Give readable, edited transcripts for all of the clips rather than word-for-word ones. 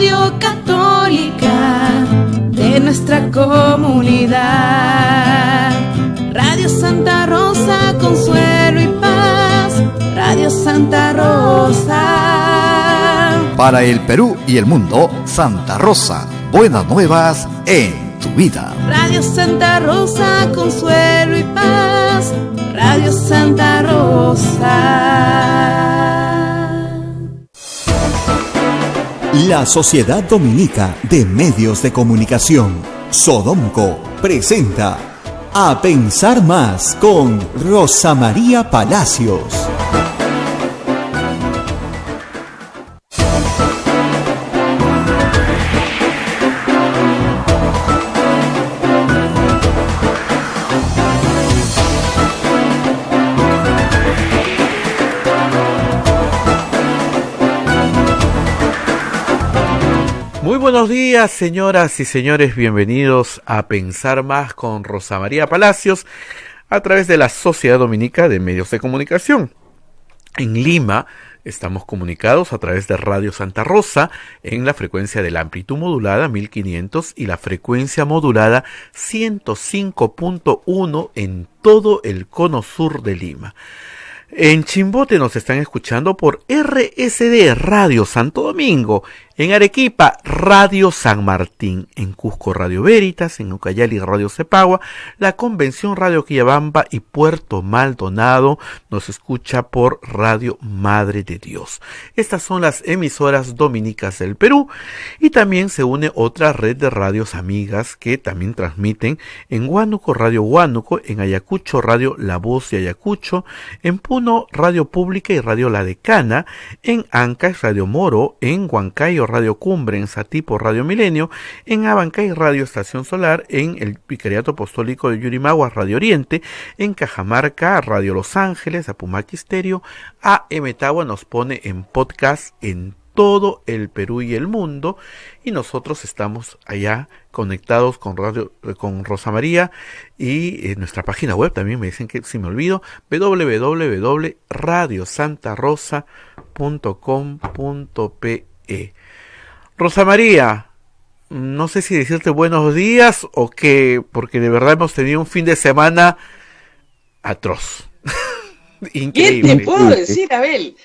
radio católica de nuestra comunidad. Radio Santa Rosa, consuelo y paz. Radio Santa Rosa. Para el Perú y el mundo, Santa Rosa, buenas nuevas en tu vida. Radio Santa Rosa, consuelo y paz. Radio Santa Rosa. La Sociedad Dominica de Medios de Comunicación, Sodomco, presenta A Pensar Más con Rosa María Palacios. Muy buenos días, señoras y señores, bienvenidos a Pensar Más con Rosa María Palacios a través de la Sociedad Dominica de Medios de Comunicación. En Lima estamos comunicados a través de Radio Santa Rosa en la frecuencia de la amplitud modulada 1500 y la frecuencia modulada 105.1 en todo el cono sur de Lima. En Chimbote nos están escuchando por RSD Radio Santo Domingo, en Arequipa Radio San Martín, en Cusco Radio Veritas, en Ucayali Radio Cepagua, la Convención Radio Quillabamba y Puerto Maldonado nos escucha por Radio Madre de Dios. Estas son las emisoras dominicas del Perú y también se une otra red de radios amigas que también transmiten en Huánuco Radio Huánuco, en Ayacucho Radio La Voz de Ayacucho, en Puno Radio Pública y Radio La Decana, en Ancash Radio Moro, en Huancayo Radio Cumbre, en Satipo Radio Milenio, en Abancay Radio Estación Solar, en el Vicariato Apostólico de Yurimaguas Radio Oriente, en Cajamarca Radio Los Ángeles, Apumachi Stereo, AM Tagua nos pone en podcast en todo el Perú y el mundo, y nosotros estamos allá conectados con Rosa María y en nuestra página web también me dicen que si me olvido, www.radiosantarosa.com.pe. Rosa María, no sé si decirte buenos días o qué, porque de verdad hemos tenido un fin de semana atroz. Increíble. ¿Qué te puedo decir, Abel?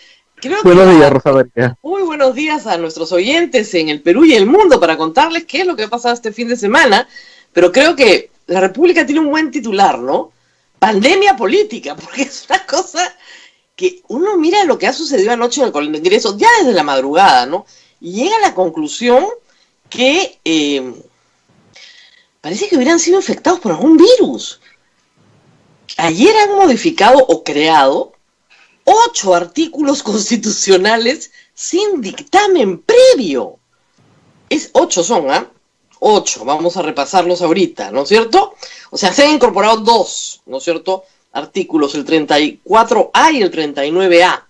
Buenos días, Rosa María. Muy buenos días a nuestros oyentes en el Perú y el mundo para contarles qué es lo que ha pasado este fin de semana, pero creo que la República tiene un buen titular, ¿no? Pandemia política, porque es una cosa que uno mira lo que ha sucedido anoche en el Congreso, ya desde la madrugada, ¿no? Y llega a la conclusión que parece que hubieran sido infectados por algún virus. Ayer han modificado o creado 8 artículos constitucionales sin dictamen previo. 8 son, ¿ah? 8, vamos a repasarlos ahorita, ¿no es cierto? O sea, se han incorporado 2, ¿no es cierto? Artículos, el 34A y el 39A.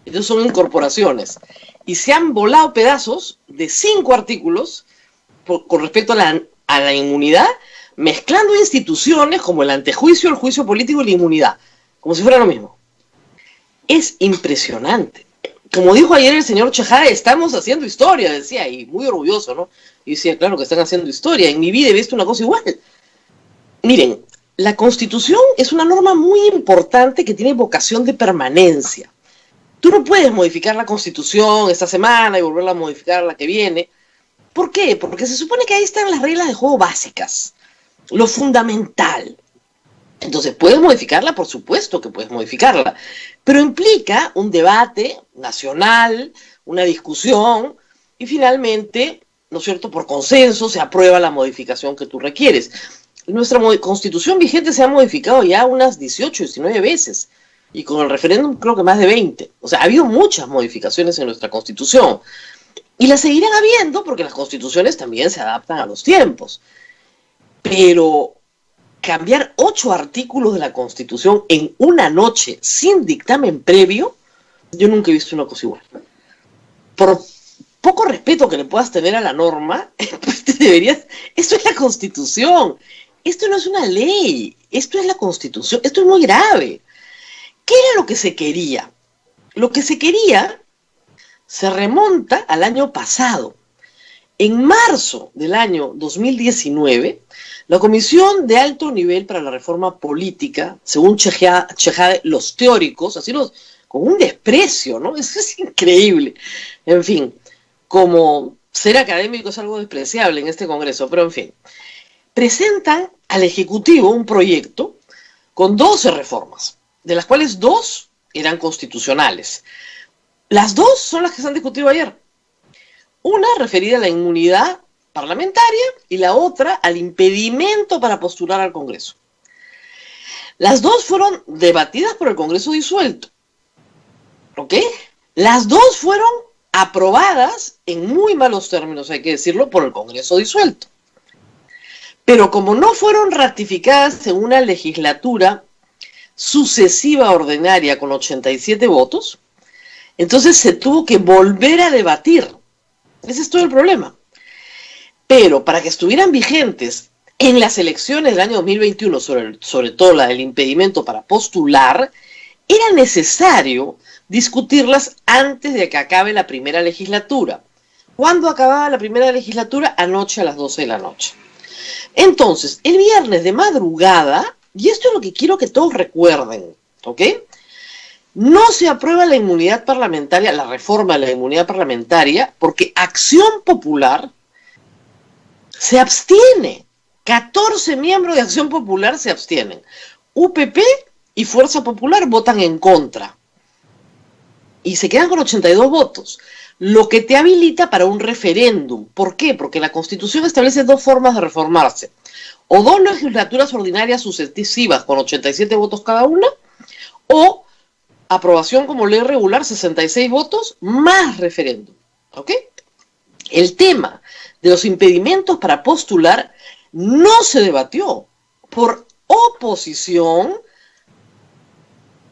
Estos son incorporaciones. Y se han volado pedazos de 5 artículos con respecto a la inmunidad, mezclando instituciones como el antejuicio, el juicio político y la inmunidad, como si fuera lo mismo. Es impresionante. Como dijo ayer el señor Chejade, estamos haciendo historia, decía, y muy orgulloso, ¿no? Y decía, claro que están haciendo historia. En mi vida he visto una cosa igual. Miren, la Constitución es una norma muy importante que tiene vocación de permanencia. Tú no puedes modificar la Constitución esta semana y volverla a modificar la que viene. ¿Por qué? Porque se supone que ahí están las reglas de juego básicas, lo fundamental. Entonces, ¿puedes modificarla? Por supuesto que puedes modificarla, pero implica un debate nacional, una discusión, y finalmente, ¿no es cierto?, por consenso se aprueba la modificación que tú requieres. Nuestra Constitución vigente se ha modificado ya unas 18, 19 veces, y con el referéndum creo que más de 20. O sea, ha habido muchas modificaciones en nuestra Constitución, y las seguirán habiendo porque las constituciones también se adaptan a los tiempos. Pero cambiar 8 artículos de la Constitución en una noche sin dictamen previo, yo nunca he visto una cosa igual. Por poco respeto que le puedas tener a la norma, pues te deberías... Esto es la Constitución, esto no es una ley, esto es la Constitución, esto es muy grave. ¿Qué era lo que se quería? Lo que se quería se remonta al año pasado, En marzo del año 2019, la Comisión de Alto Nivel para la Reforma Política, según Chejade, los teóricos, con un desprecio, ¿no? Eso es increíble. En fin, como ser académico es algo despreciable en este Congreso, pero en fin, presentan al Ejecutivo un proyecto con 12 reformas, de las cuales 2 eran constitucionales. Las 2 son las que se han discutido ayer. Una referida a la inmunidad parlamentaria y la otra al impedimento para postular al Congreso. Las 2 fueron debatidas por el Congreso disuelto. ¿Ok? Las 2 fueron aprobadas en muy malos términos, hay que decirlo, por el Congreso disuelto. Pero como no fueron ratificadas en una legislatura sucesiva ordinaria con 87 votos, entonces se tuvo que volver a debatir. Ese es todo el problema. Pero para que estuvieran vigentes en las elecciones del año 2021, sobre todo la del impedimento para postular, era necesario discutirlas antes de que acabe la primera legislatura. ¿Cuándo acababa la primera legislatura? Anoche a las 12 de la noche. Entonces, el viernes de madrugada, y esto es lo que quiero que todos recuerden, ¿ok? No se aprueba la inmunidad parlamentaria, la reforma de la inmunidad parlamentaria, porque Acción Popular se abstiene. 14 miembros de Acción Popular se abstienen. UPP y Fuerza Popular votan en contra. Y se quedan con 82 votos. Lo que te habilita para un referéndum. ¿Por qué? Porque la Constitución establece 2 formas de reformarse. O 2 legislaturas ordinarias sucesivas con 87 votos cada una, o aprobación como ley regular, 66 votos, más referéndum. ¿Ok? El tema de los impedimentos para postular no se debatió por oposición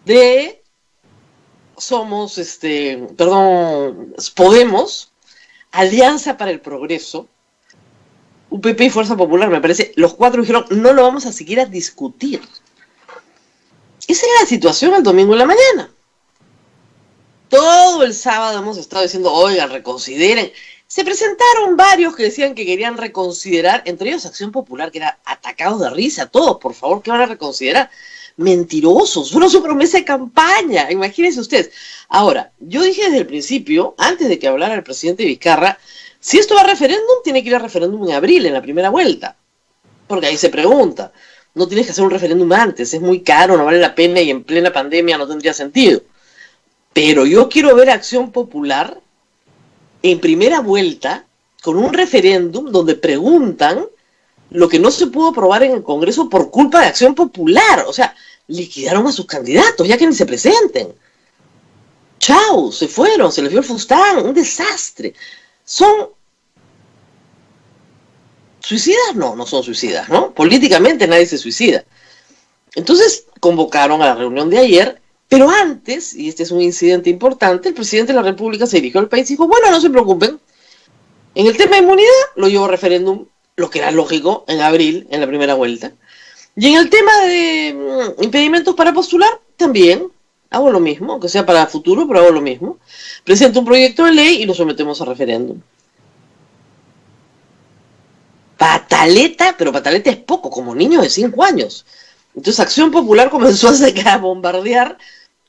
de Podemos, Alianza para el Progreso, UPP y Fuerza Popular, me parece, los 4 dijeron, no lo vamos a siquiera discutir. Esa era la situación el domingo en la mañana. Todo el sábado hemos estado diciendo, oigan, reconsideren. Se presentaron varios que decían que querían reconsiderar, entre ellos Acción Popular, que era atacados de risa, todos, por favor, ¿qué van a reconsiderar? Mentirosos, fueron su promesa de campaña, imagínense ustedes. Ahora, yo dije desde el principio, antes de que hablara el presidente Vizcarra, si esto va a referéndum, tiene que ir a referéndum en abril, en la primera vuelta. Porque ahí se pregunta, no tienes que hacer un referéndum antes, es muy caro, no vale la pena y en plena pandemia no tendría sentido. Pero yo quiero ver a Acción Popular en primera vuelta con un referéndum donde preguntan lo que no se pudo aprobar en el Congreso por culpa de Acción Popular. O sea, liquidaron a sus candidatos, ya que ni se presenten. Chao, se fueron, se les vio el fustán, un desastre. ¿Son suicidas? No, no son suicidas, ¿no? Políticamente nadie se suicida. Entonces convocaron a la reunión de ayer, pero antes, y este es un incidente importante, el presidente de la República se dirigió al país y dijo, bueno, no se preocupen, en el tema de inmunidad lo llevo a referéndum, lo que era lógico, en abril, en la primera vuelta. Y en el tema de impedimentos para postular, también hago lo mismo, aunque sea para el futuro, pero hago lo mismo. Presento un proyecto de ley y lo sometemos a referéndum. Pataleta, pero pataleta es poco, como niños de 5 años. Entonces Acción Popular comenzó a bombardear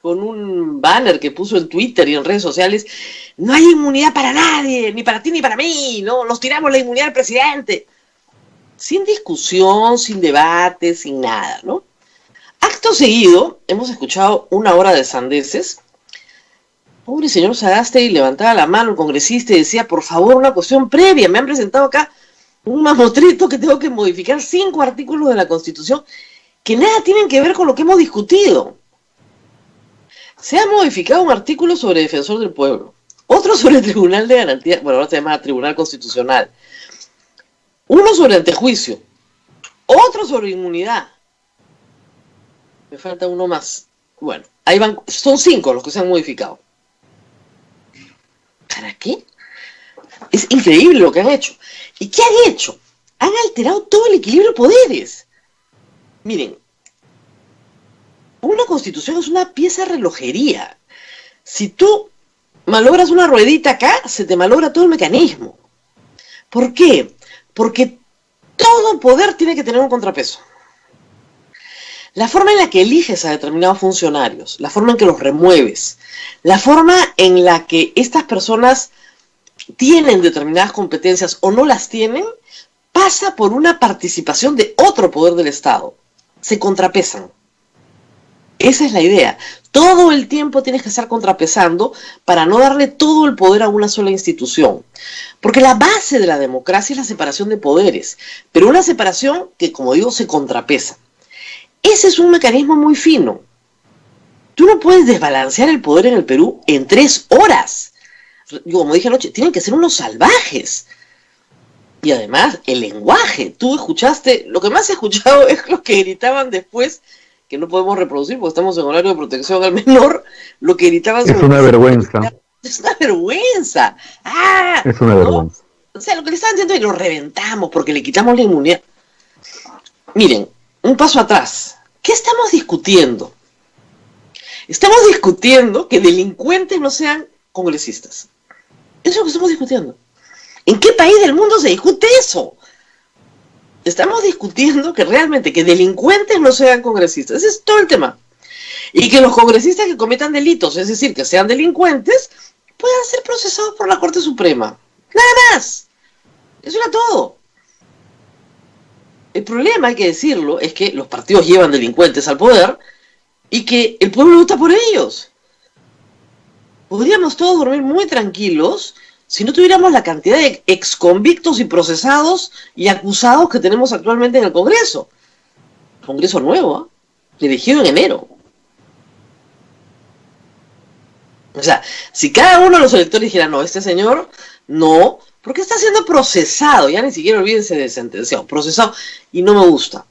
con un banner que puso en Twitter y en redes sociales, no hay inmunidad para nadie, ni para ti ni para mí, no, nos tiramos la inmunidad al presidente. Sin discusión, sin debate, sin nada, ¿no? Acto seguido, hemos escuchado 1 hora de sandeces. Pobre señor Sagasti levantaba la mano el congresista y decía, por favor, una cuestión previa, me han presentado acá un mamotrito que tengo que modificar 5 artículos de la Constitución que nada tienen que ver con lo que hemos discutido. Se ha modificado un artículo sobre Defensor del Pueblo, otro sobre el Tribunal de Garantía, bueno, ahora se llama Tribunal Constitucional, uno sobre antejuicio, otro sobre inmunidad. Me falta uno más. Bueno, ahí van, son 5 los que se han modificado. ¿Para qué? Es increíble lo que han hecho. ¿Y qué han hecho? Han alterado todo el equilibrio de poderes. Miren, una constitución es una pieza de relojería. Si tú malogras una ruedita acá, se te malogra todo el mecanismo. ¿Por qué? Porque todo poder tiene que tener un contrapeso. La forma en la que eliges a determinados funcionarios, la forma en que los remueves, la forma en la que estas personas tienen determinadas competencias o no las tienen, pasa por una participación de otro poder del Estado. Se contrapesan. Esa es la idea. Todo el tiempo tienes que estar contrapesando para no darle todo el poder a una sola institución. Porque la base de la democracia es la separación de poderes, pero una separación que, como digo, se contrapesa. Ese es un mecanismo muy fino. Tú no puedes desbalancear el poder en el Perú en 3 horas. Como dije anoche, tienen que ser unos salvajes. Y además, el lenguaje. Tú escuchaste, lo que más he escuchado es lo que gritaban después, que no podemos reproducir porque estamos en horario de protección al menor, lo que gritaban... Es una vergüenza. Es una vergüenza. ¡Ah! Es una vergüenza. O sea, lo que le estaban diciendo es que lo reventamos porque le quitamos la inmunidad. Miren, un paso atrás. ¿Qué estamos discutiendo? Estamos discutiendo que delincuentes no sean congresistas. Eso es lo que estamos discutiendo. ¿En qué país del mundo se discute eso? Estamos discutiendo que realmente que delincuentes no sean congresistas. Ese es todo el tema. Y que los congresistas que cometan delitos, es decir, que sean delincuentes, puedan ser procesados por la Corte Suprema. Nada más. Eso era todo. El problema, hay que decirlo, es que los partidos llevan delincuentes al poder y que el pueblo vota por ellos. Podríamos todos dormir muy tranquilos si no tuviéramos la cantidad de exconvictos y procesados y acusados que tenemos actualmente en el Congreso. Congreso nuevo, elegido en enero. O sea, si cada uno de los electores dijera, no, este señor, no, porque está siendo procesado, ya ni siquiera olvídense de sentenciado, procesado, y no me gusta.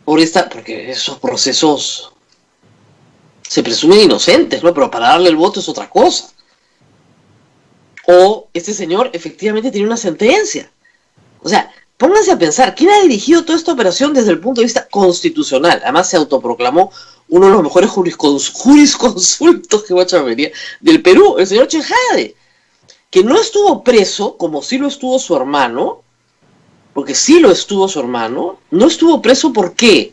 Porque esos procesos se presumen inocentes, ¿no? Pero para darle el voto es otra cosa. O este señor efectivamente tiene una sentencia. O sea, pónganse a pensar, ¿quién ha dirigido toda esta operación desde el punto de vista constitucional? Además se autoproclamó uno de los mejores jurisconsultos que guachavería del Perú, el señor Chejade, que no estuvo preso, como sí lo estuvo su hermano, porque sí lo estuvo su hermano, no estuvo preso, ¿por qué?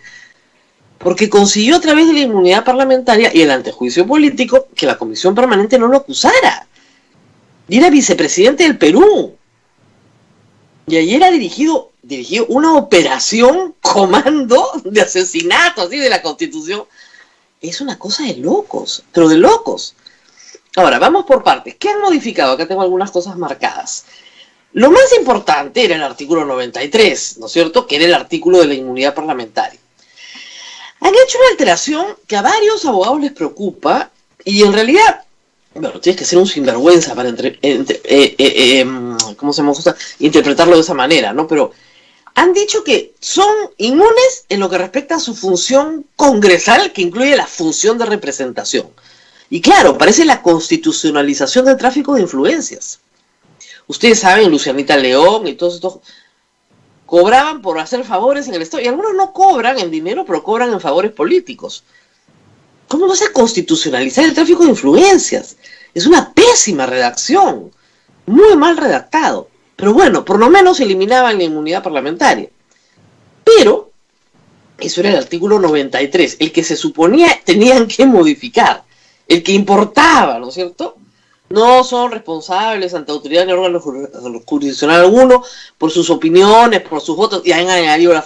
Porque consiguió a través de la inmunidad parlamentaria y el antejuicio político que la Comisión Permanente no lo acusara. Y era vicepresidente del Perú. Y ayer ha dirigido una operación comando de asesinato, así, de la Constitución. Es una cosa de locos, pero de locos. Ahora, vamos por partes. ¿Qué han modificado? Acá tengo algunas cosas marcadas. Lo más importante era el artículo 93, ¿no es cierto? Que era el artículo de la inmunidad parlamentaria. Han hecho una alteración que a varios abogados les preocupa y en realidad... Bueno, tienes que ser un sinvergüenza para ¿cómo se me gusta interpretarlo de esa manera, ¿no? Pero han dicho que son inmunes en lo que respecta a su función congresal, que incluye la función de representación. Y claro, parece la constitucionalización del tráfico de influencias. Ustedes saben, Lucianita León y todos estos cobraban por hacer favores en el Estado. Y algunos no cobran en dinero, pero cobran en favores políticos. ¿Cómo vas a constitucionalizar el tráfico de influencias? Es una pésima redacción, muy mal redactado. Pero bueno, por lo menos eliminaban la inmunidad parlamentaria. Pero, eso era el artículo 93, el que se suponía tenían que modificar, el que importaba, ¿no es cierto? No son responsables ante autoridad ni órgano jurisdiccional alguno por sus opiniones, por sus votos, y han añadido la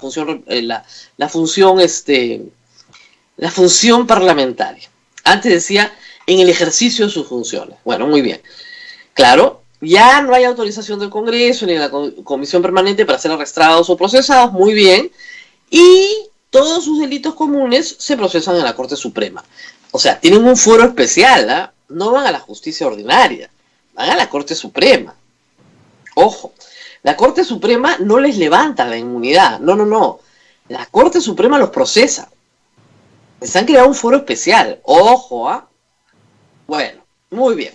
función parlamentaria. Antes decía, en el ejercicio de sus funciones. Bueno, muy bien. Claro, ya no hay autorización del Congreso ni de la Comisión Permanente para ser arrestados o procesados, muy bien. Y todos sus delitos comunes se procesan en la Corte Suprema. O sea, tienen un foro especial, ¿eh? No van a la justicia ordinaria, van a la Corte Suprema. Ojo, la Corte Suprema no les levanta la inmunidad, no. La Corte Suprema los procesa. Les han creado un foro especial. Ojo, ¿ah? Bueno, muy bien.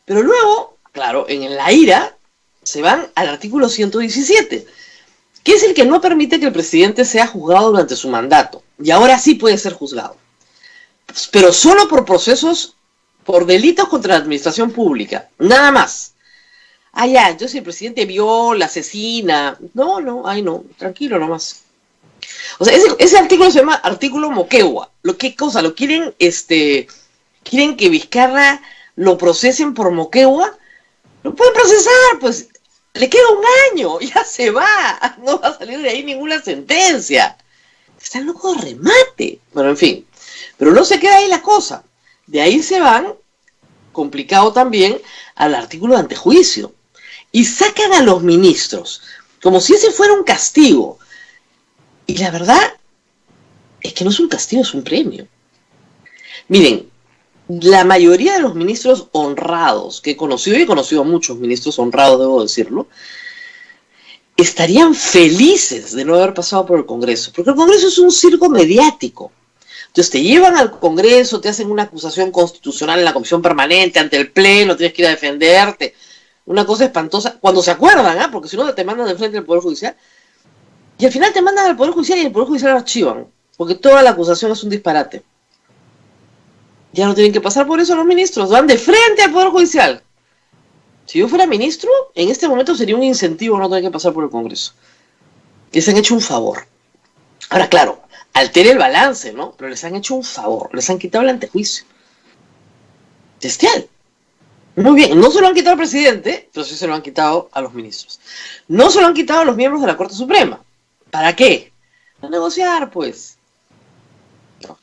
Pero luego, claro, en la ira se van al artículo 117, que es el que no permite que el presidente sea juzgado durante su mandato. Y ahora sí puede ser juzgado. Pero solo por procesos, por delitos contra la administración pública. Nada más. Ah, ya, entonces el presidente viola, asesina. No, ay no, tranquilo nomás. O sea, ese artículo se llama artículo Moquegua. ¿Qué cosa? ¿Lo quieren, quieren que Vizcarra lo procesen por Moquegua? Lo pueden procesar, pues le queda un año, ya se va, no va a salir de ahí ninguna sentencia. Están locos de remate. Bueno, en fin, pero no se queda ahí la cosa. De ahí se van, complicado también, al artículo de antejuicio. Y sacan a los ministros, como si ese fuera un castigo. Y la verdad es que no es un castigo, es un premio. Miren, la mayoría de los ministros honrados que he conocido, y he conocido a muchos ministros honrados, debo decirlo, estarían felices de no haber pasado por el Congreso, porque el Congreso es un circo mediático. Entonces te llevan al Congreso, te hacen una acusación constitucional en la comisión permanente, ante el Pleno, tienes que ir a defenderte. Una cosa espantosa, cuando se acuerdan, porque si no te mandan de frente al Poder Judicial, y al final te mandan al Poder Judicial y el Poder Judicial lo archivan, porque toda la acusación es un disparate. Ya no tienen que pasar por eso los ministros, van de frente al Poder Judicial. Si yo fuera ministro, en este momento sería un incentivo no tener que pasar por el Congreso. Les han hecho un favor. Ahora, claro, altera el balance, ¿no? Pero les han hecho un favor, les han quitado el antejuicio. Bestial. Muy bien, no se lo han quitado al presidente, pero sí se lo han quitado a los ministros. No se lo han quitado a los miembros de la Corte Suprema. ¿Para qué? Para negociar, pues. No.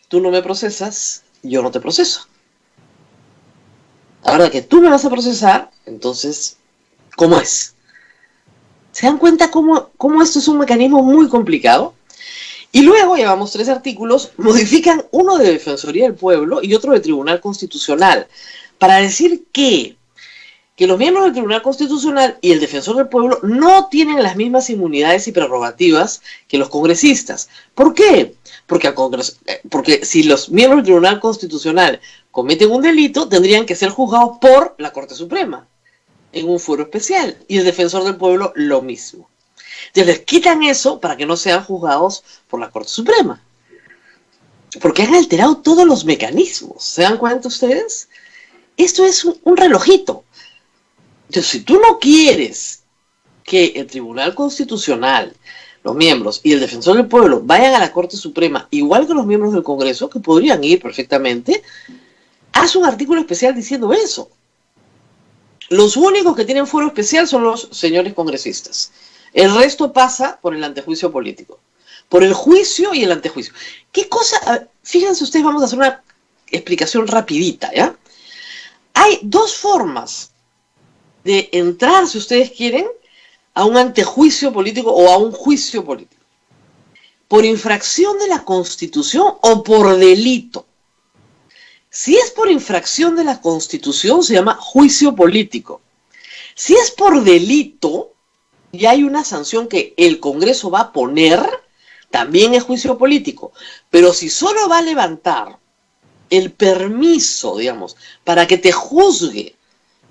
Tú no me procesas, yo no te proceso. Ahora que tú me vas a procesar, entonces, ¿cómo es? ¿Se dan cuenta cómo esto es un mecanismo muy complicado? Y luego, llevamos 3 artículos, modifican uno de Defensoría del Pueblo y otro de Tribunal Constitucional, para decir que los miembros del Tribunal Constitucional y el Defensor del Pueblo no tienen las mismas inmunidades y prerrogativas que los congresistas. ¿Por qué? Porque si los miembros del Tribunal Constitucional cometen un delito, tendrían que ser juzgados por la Corte Suprema, en un fuero especial, y el Defensor del Pueblo lo mismo. Entonces les quitan eso para que no sean juzgados por la Corte Suprema. Porque han alterado todos los mecanismos. ¿Se dan cuenta ustedes? Esto es un relojito. Entonces, si tú no quieres que el Tribunal Constitucional, los miembros y el Defensor del Pueblo vayan a la Corte Suprema, igual que los miembros del Congreso, que podrían ir perfectamente, haz un artículo especial diciendo eso. Los únicos que tienen fuero especial son los señores congresistas. El resto pasa por el antejuicio político. Por el juicio y el antejuicio. ¿Qué cosa? Fíjense ustedes, vamos a hacer una explicación rapidita, ¿ya? Hay 2 formas de entrar, si ustedes quieren, a un antejuicio político o a un juicio político. Por infracción de la Constitución o por delito. Si es por infracción de la Constitución, se llama juicio político. Si es por delito, y hay una sanción que el Congreso va a poner, también es juicio político. Pero si solo va a levantar el permiso, digamos, para que te juzgue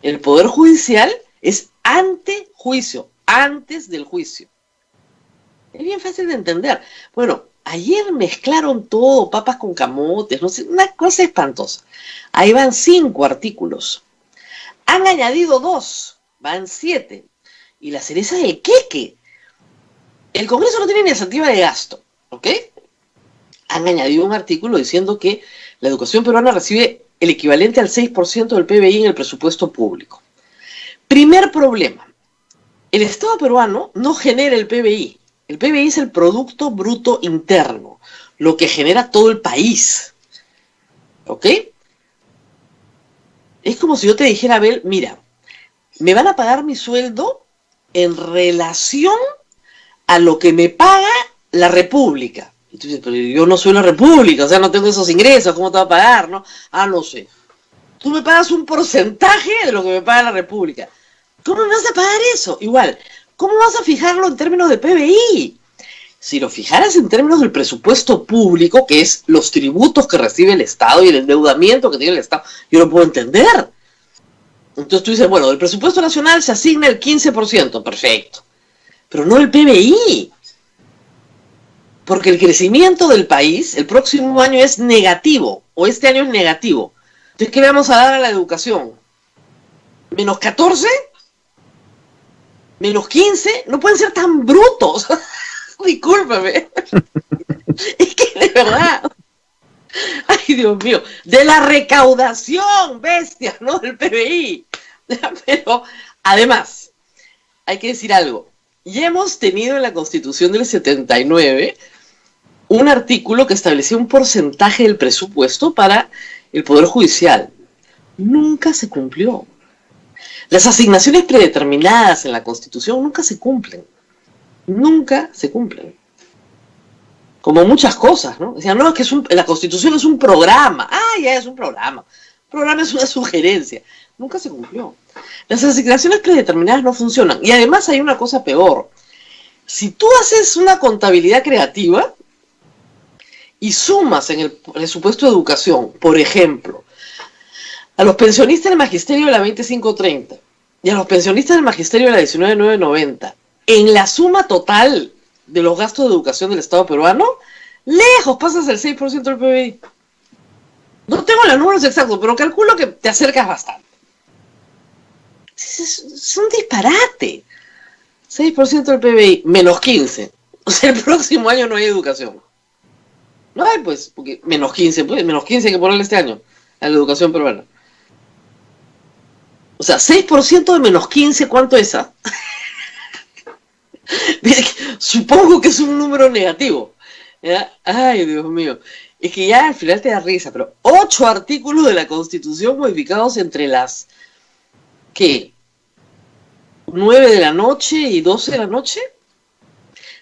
el Poder Judicial, es antejuicio, antes del juicio. Es bien fácil de entender. Bueno, ayer mezclaron todo, papas con camotes, no sé, una cosa espantosa. Ahí van 5 artículos. Han añadido 2, van 7. Y la cereza del queque. El Congreso no tiene iniciativa de gasto, ¿ok? Han añadido un artículo diciendo que la educación peruana recibe el equivalente al 6% del PBI en el presupuesto público. Primer problema. El Estado peruano no genera el PBI. El PBI es el Producto Bruto Interno, lo que genera todo el país. ¿Ok? Es como si yo te dijera, Abel, mira, me van a pagar mi sueldo en relación a lo que me paga la República. Y tú dices, pero yo no soy la República, o sea, no tengo esos ingresos, ¿cómo te va a pagar, no? Ah, no sé. Tú me pagas un porcentaje de lo que me paga la República. ¿Cómo me vas a pagar eso? Igual, ¿cómo vas a fijarlo en términos de PBI? Si lo fijaras en términos del presupuesto público, que es los tributos que recibe el Estado y el endeudamiento que tiene el Estado, yo lo puedo entender. Entonces tú dices, bueno, del presupuesto nacional se asigna el 15%, perfecto. Pero no el PBI. Porque el crecimiento del país el próximo año es negativo, o este año es negativo. Entonces, ¿qué le vamos a dar a la educación? ¿Menos 14? ¿Menos 15? No pueden ser tan brutos. Discúlpame. Es que de verdad. Ay, Dios mío. De la recaudación, bestia, ¿no? Del PBI. Pero, además, hay que decir algo. Ya hemos tenido en la Constitución del 79 un artículo que establecía un porcentaje del presupuesto para el Poder Judicial. Nunca se cumplió. Las asignaciones predeterminadas en la Constitución nunca se cumplen. Nunca se cumplen. Como muchas cosas, ¿no? Decían, no, es que la Constitución es un programa. Ah, ya es un programa. El programa es una sugerencia. Nunca se cumplió. Las asignaciones predeterminadas no funcionan. Y además hay una cosa peor. Si tú haces una contabilidad creativa y sumas en el presupuesto de educación, por ejemplo, a los pensionistas del magisterio de la 2530 y a los pensionistas del magisterio de la 19990, en la suma total de los gastos de educación del Estado peruano, lejos pasas el 6% del PBI. No tengo los números exactos, pero calculo que te acercas bastante. Es un disparate. 6% del PBI, menos 15. O sea, el próximo año no hay educación. No hay, pues, porque menos 15, pues, menos 15 hay que ponerle este año a la educación peruana. O sea, 6% de menos 15, ¿cuánto es? Supongo que es un número negativo. ¿Ya? Ay, Dios mío. Es que ya al final te da risa, pero 8 artículos de la Constitución modificados entre las, ¿qué? 9 de la noche y 12 de la noche,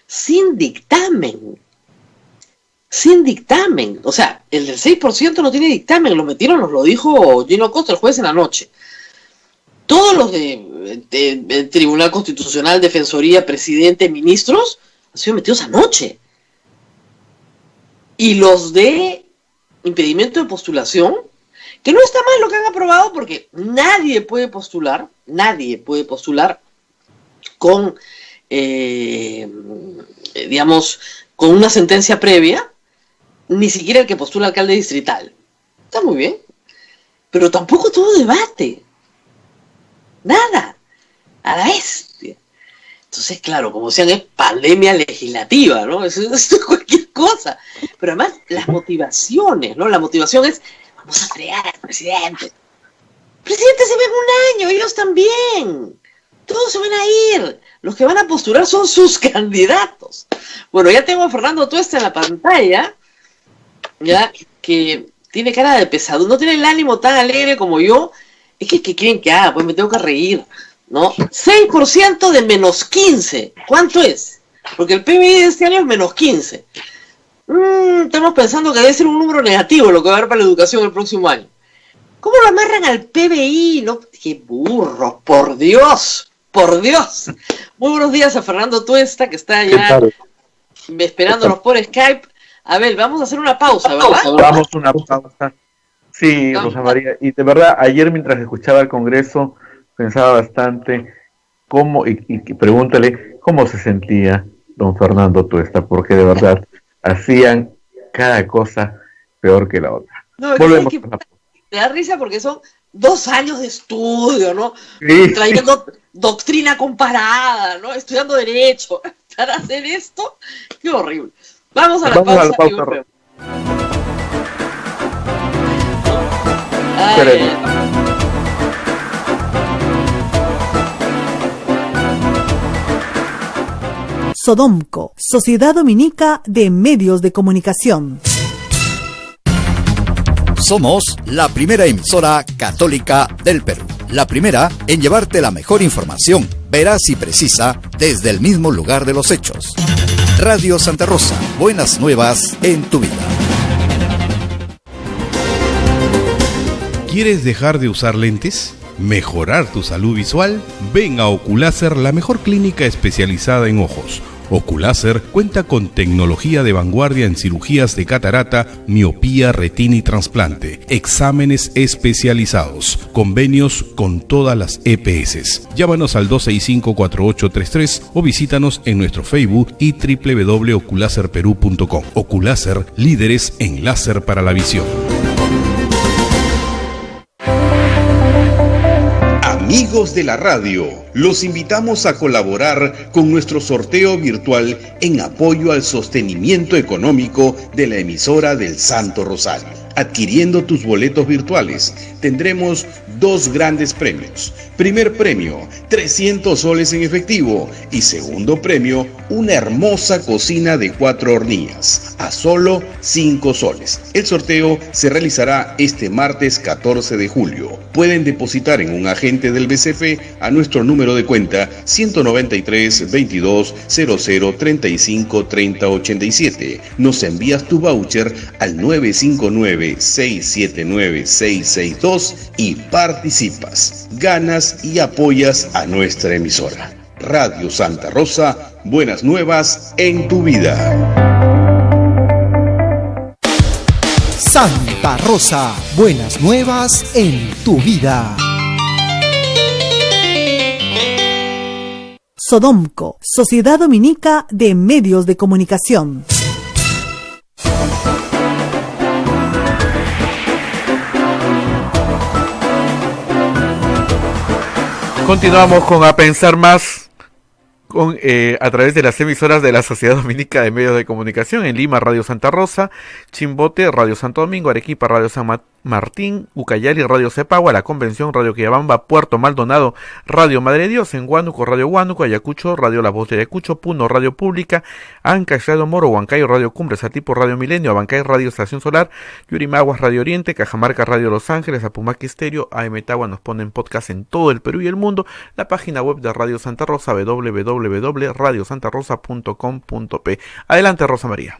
sin dictamen. Sin dictamen. O sea, el del 6% no tiene dictamen, lo metieron, nos lo dijo Gino Costa el jueves en la noche. Todos los de Tribunal Constitucional, Defensoría, Presidente, Ministros, han sido metidos anoche. Y los de impedimento de postulación, que no está mal lo que han aprobado, porque nadie puede postular con, digamos, con una sentencia previa, ni siquiera el que postula alcalde distrital. Está muy bien, pero tampoco todo debate. Nada, a la bestia. Entonces, claro, como decían, es pandemia legislativa, ¿no? Eso es cualquier cosa. Pero además, las motivaciones, ¿no? La motivación es, vamos a fregar al presidente. El presidente se ve en un año, ellos también. Todos se van a ir. Los que van a postular son sus candidatos. Bueno, ya tengo a Fernando Tuesta en la pantalla, ya, que tiene cara de pesado, no tiene el ánimo tan alegre como yo. Es que, ¿qué quieren que haga? Pues me tengo que reír, ¿no? 6% de menos 15. ¿Cuánto es? Porque el PBI de este año es menos 15. Estamos pensando que debe ser un número negativo lo que va a haber para la educación el próximo año. ¿Cómo lo amarran al PBI? ¿No? ¡Qué burro! ¡Por Dios! ¡Por Dios! Muy buenos días a Fernando Tuesta, que está ya esperándonos por Skype. A ver, vamos a hacer una pausa, ¿verdad? Vamos a una pausa. Sí, Rosa María, y de verdad, ayer mientras escuchaba el Congreso, pensaba bastante cómo, y pregúntale cómo se sentía don Fernando Tuesta, porque de verdad hacían cada cosa peor que la otra. No, volvemos es que a la... te da risa porque son 2 años de estudio, ¿no? Sí. Trayendo doctrina comparada, ¿no? Estudiando Derecho. Para hacer esto, qué horrible. Vamos a la pausa. Sodomco, Sociedad Dominica de Medios de Comunicación. Somos la primera emisora católica del Perú. La primera en llevarte la mejor información, veraz y precisa, desde el mismo lugar de los hechos. Radio Santa Rosa, buenas nuevas en tu vida. ¿Quieres dejar de usar lentes? ¿Mejorar tu salud visual? Ven a Oculáser, la mejor clínica especializada en ojos. Oculáser cuenta con tecnología de vanguardia en cirugías de catarata, miopía, retina y trasplante, exámenes especializados, convenios con todas las EPS. Llámanos al 265-4833 o visítanos en nuestro Facebook y www.oculaserperú.com. Oculáser, líderes en láser para la visión. Amigos de la radio, los invitamos a colaborar con nuestro sorteo virtual en apoyo al sostenimiento económico de la emisora del Santo Rosario. Adquiriendo tus boletos virtuales, tendremos 2 grandes premios. Primer premio, 300 soles en efectivo. Y segundo premio, una hermosa cocina de 4 hornillas, a solo 5 soles. El sorteo se realizará este martes 14 de julio. Pueden depositar en un agente del BCP a nuestro número de cuenta 193 22 00 35 30 87. Nos envías tu voucher al 959 679 662 y participas, ganas y apoyas a nuestra emisora. Radio Santa Rosa, buenas nuevas en tu vida. Santa Rosa, buenas nuevas en tu vida. Sodomco, Sociedad Dominica de Medios de Comunicación. Continuamos con A Pensar Más a través de las emisoras de la Sociedad Dominica de Medios de Comunicación. En Lima, Radio Santa Rosa; Chimbote, Radio Santo Domingo; Arequipa, Radio San Martín; Ucayali, Radio Cepagua; La Convención, Radio Quillabamba; Puerto Maldonado, Radio Madre de Dios; en Huánuco, Radio Huánuco; Ayacucho, Radio La Voz de Ayacucho; Puno, Radio Pública; Ancash, Radio Moro; Huancayo, Radio Cumbres; Atipo, Radio Milenio; Abancay, Radio Estación Solar; Yurimaguas, Radio Oriente; Cajamarca, Radio Los Ángeles; Apumaque Estéreo; AM Tagua nos ponen podcast en todo el Perú y el mundo; la página web de Radio Santa Rosa, www.radiosantarosa.com.p. Adelante, Rosa María.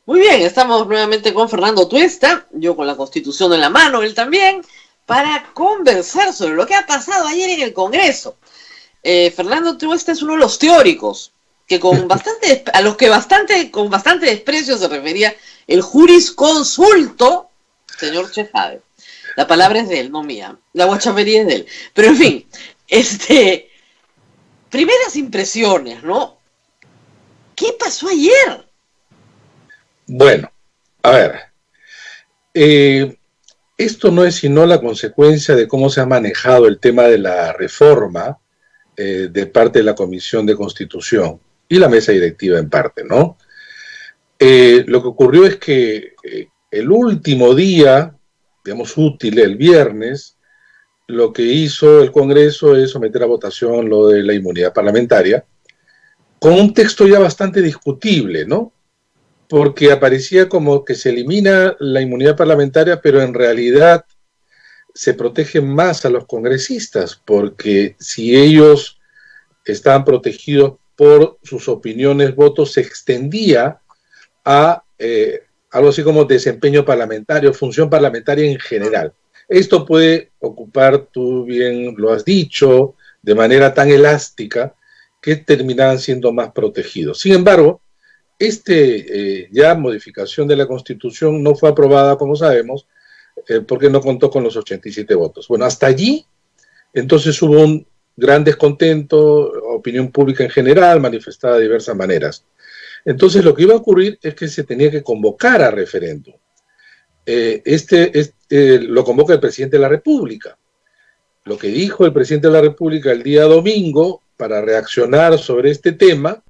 Muy bien, estamos nuevamente con Fernando Tuesta, yo con la Constitución en la mano, él también, para conversar sobre lo que ha pasado ayer en el Congreso. Fernando Tuesta es uno de los teóricos que con bastante desprecio se refería el jurisconsulto, señor Chejade. La palabra es de él, no mía. La guachamería es de él. Pero en fin, primeras impresiones, ¿no? ¿Qué pasó ayer? Bueno, a ver, esto no es sino la consecuencia de cómo se ha manejado el tema de la reforma de parte de la Comisión de Constitución y la mesa directiva en parte, ¿no? Lo que ocurrió es que el último día, digamos útil, el viernes, lo que hizo el Congreso es someter a votación lo de la inmunidad parlamentaria, con un texto ya bastante discutible, ¿no? Porque aparecía como que se elimina la inmunidad parlamentaria, pero en realidad se protege más a los congresistas, porque si ellos estaban protegidos por sus opiniones, votos, se extendía a algo así como desempeño parlamentario, función parlamentaria en general. Esto puede ocupar, tú bien lo has dicho, de manera tan elástica que terminaban siendo más protegidos. Sin embargo, ya modificación de la Constitución no fue aprobada, como sabemos, porque no contó con los 87 votos. Bueno, hasta allí, entonces hubo un gran descontento, opinión pública en general, manifestada de diversas maneras. Entonces, lo que iba a ocurrir es que se tenía que convocar a referéndum. Lo convoca el presidente de la República. Lo que dijo el presidente de la República el día domingo para reaccionar sobre este tema,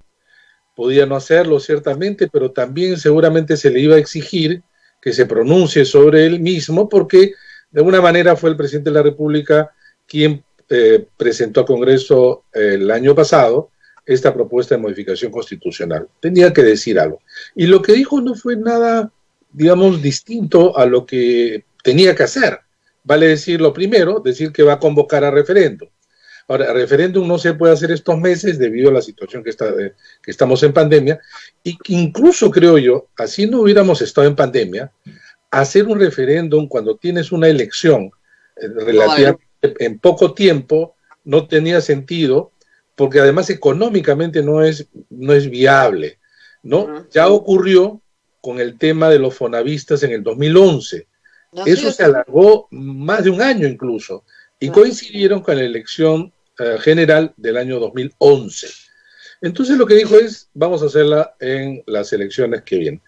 podía no hacerlo ciertamente, pero también seguramente se le iba a exigir que se pronuncie sobre él mismo, porque de alguna manera fue el presidente de la República quien presentó al Congreso el año pasado esta propuesta de modificación constitucional. Tenía que decir algo. Y lo que dijo no fue nada, digamos, distinto a lo que tenía que hacer. Vale decir lo primero, decir que va a convocar a referéndum. Ahora, el referéndum no se puede hacer estos meses debido a la situación que estamos en pandemia, y incluso creo yo, así no hubiéramos estado en pandemia, hacer un referéndum cuando tienes una elección relativamente en poco tiempo no tenía sentido, porque además económicamente no es viable, ¿no? Ya ocurrió con el tema de los fonavistas en el 2011. Eso se alargó más de un año incluso, y coincidieron con la elección general del año 2011. Entonces lo que dijo es, vamos a hacerla en las elecciones que vienen.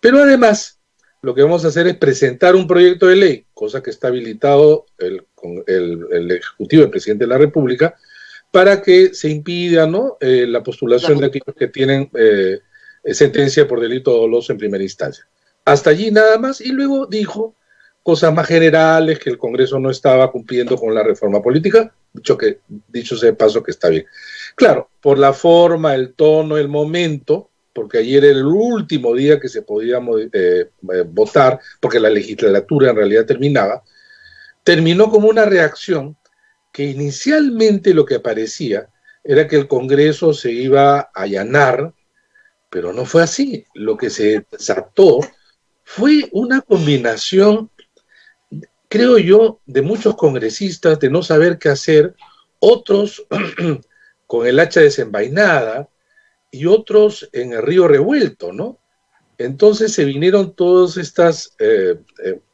Pero además, lo que vamos a hacer es presentar un proyecto de ley, cosa que está habilitado el el Ejecutivo del Presidente de la República para que se impida, ¿no?, la postulación de aquellos que tienen sentencia por delito doloso en primera instancia. Hasta allí nada más, y luego dijo cosas más generales, que el Congreso no estaba cumpliendo con la reforma política, dicho sea de paso que está bien. Claro, por la forma, el tono, el momento, porque ayer era el último día que se podía votar, porque la legislatura en realidad terminó como una reacción que inicialmente lo que parecía era que el Congreso se iba a allanar, pero no fue así. Lo que se desató fue una combinación, creo yo, de muchos congresistas de no saber qué hacer, otros con el hacha desenvainada y otros en el río revuelto, ¿no? Entonces se vinieron todos estos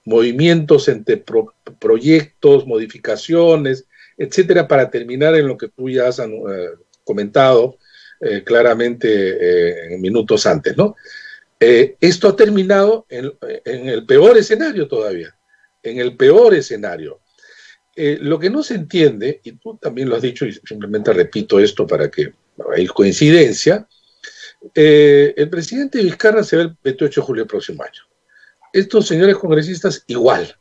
movimientos entre proyectos, modificaciones, etcétera, para terminar en lo que tú ya has comentado claramente en minutos antes, ¿no? Esto ha terminado en el peor escenario todavía, en el peor escenario. Lo que no se entiende, y tú también lo has dicho, y simplemente repito esto para que hay coincidencia, el presidente Vizcarra se ve el 28 de julio del próximo año. Estos señores congresistas igual.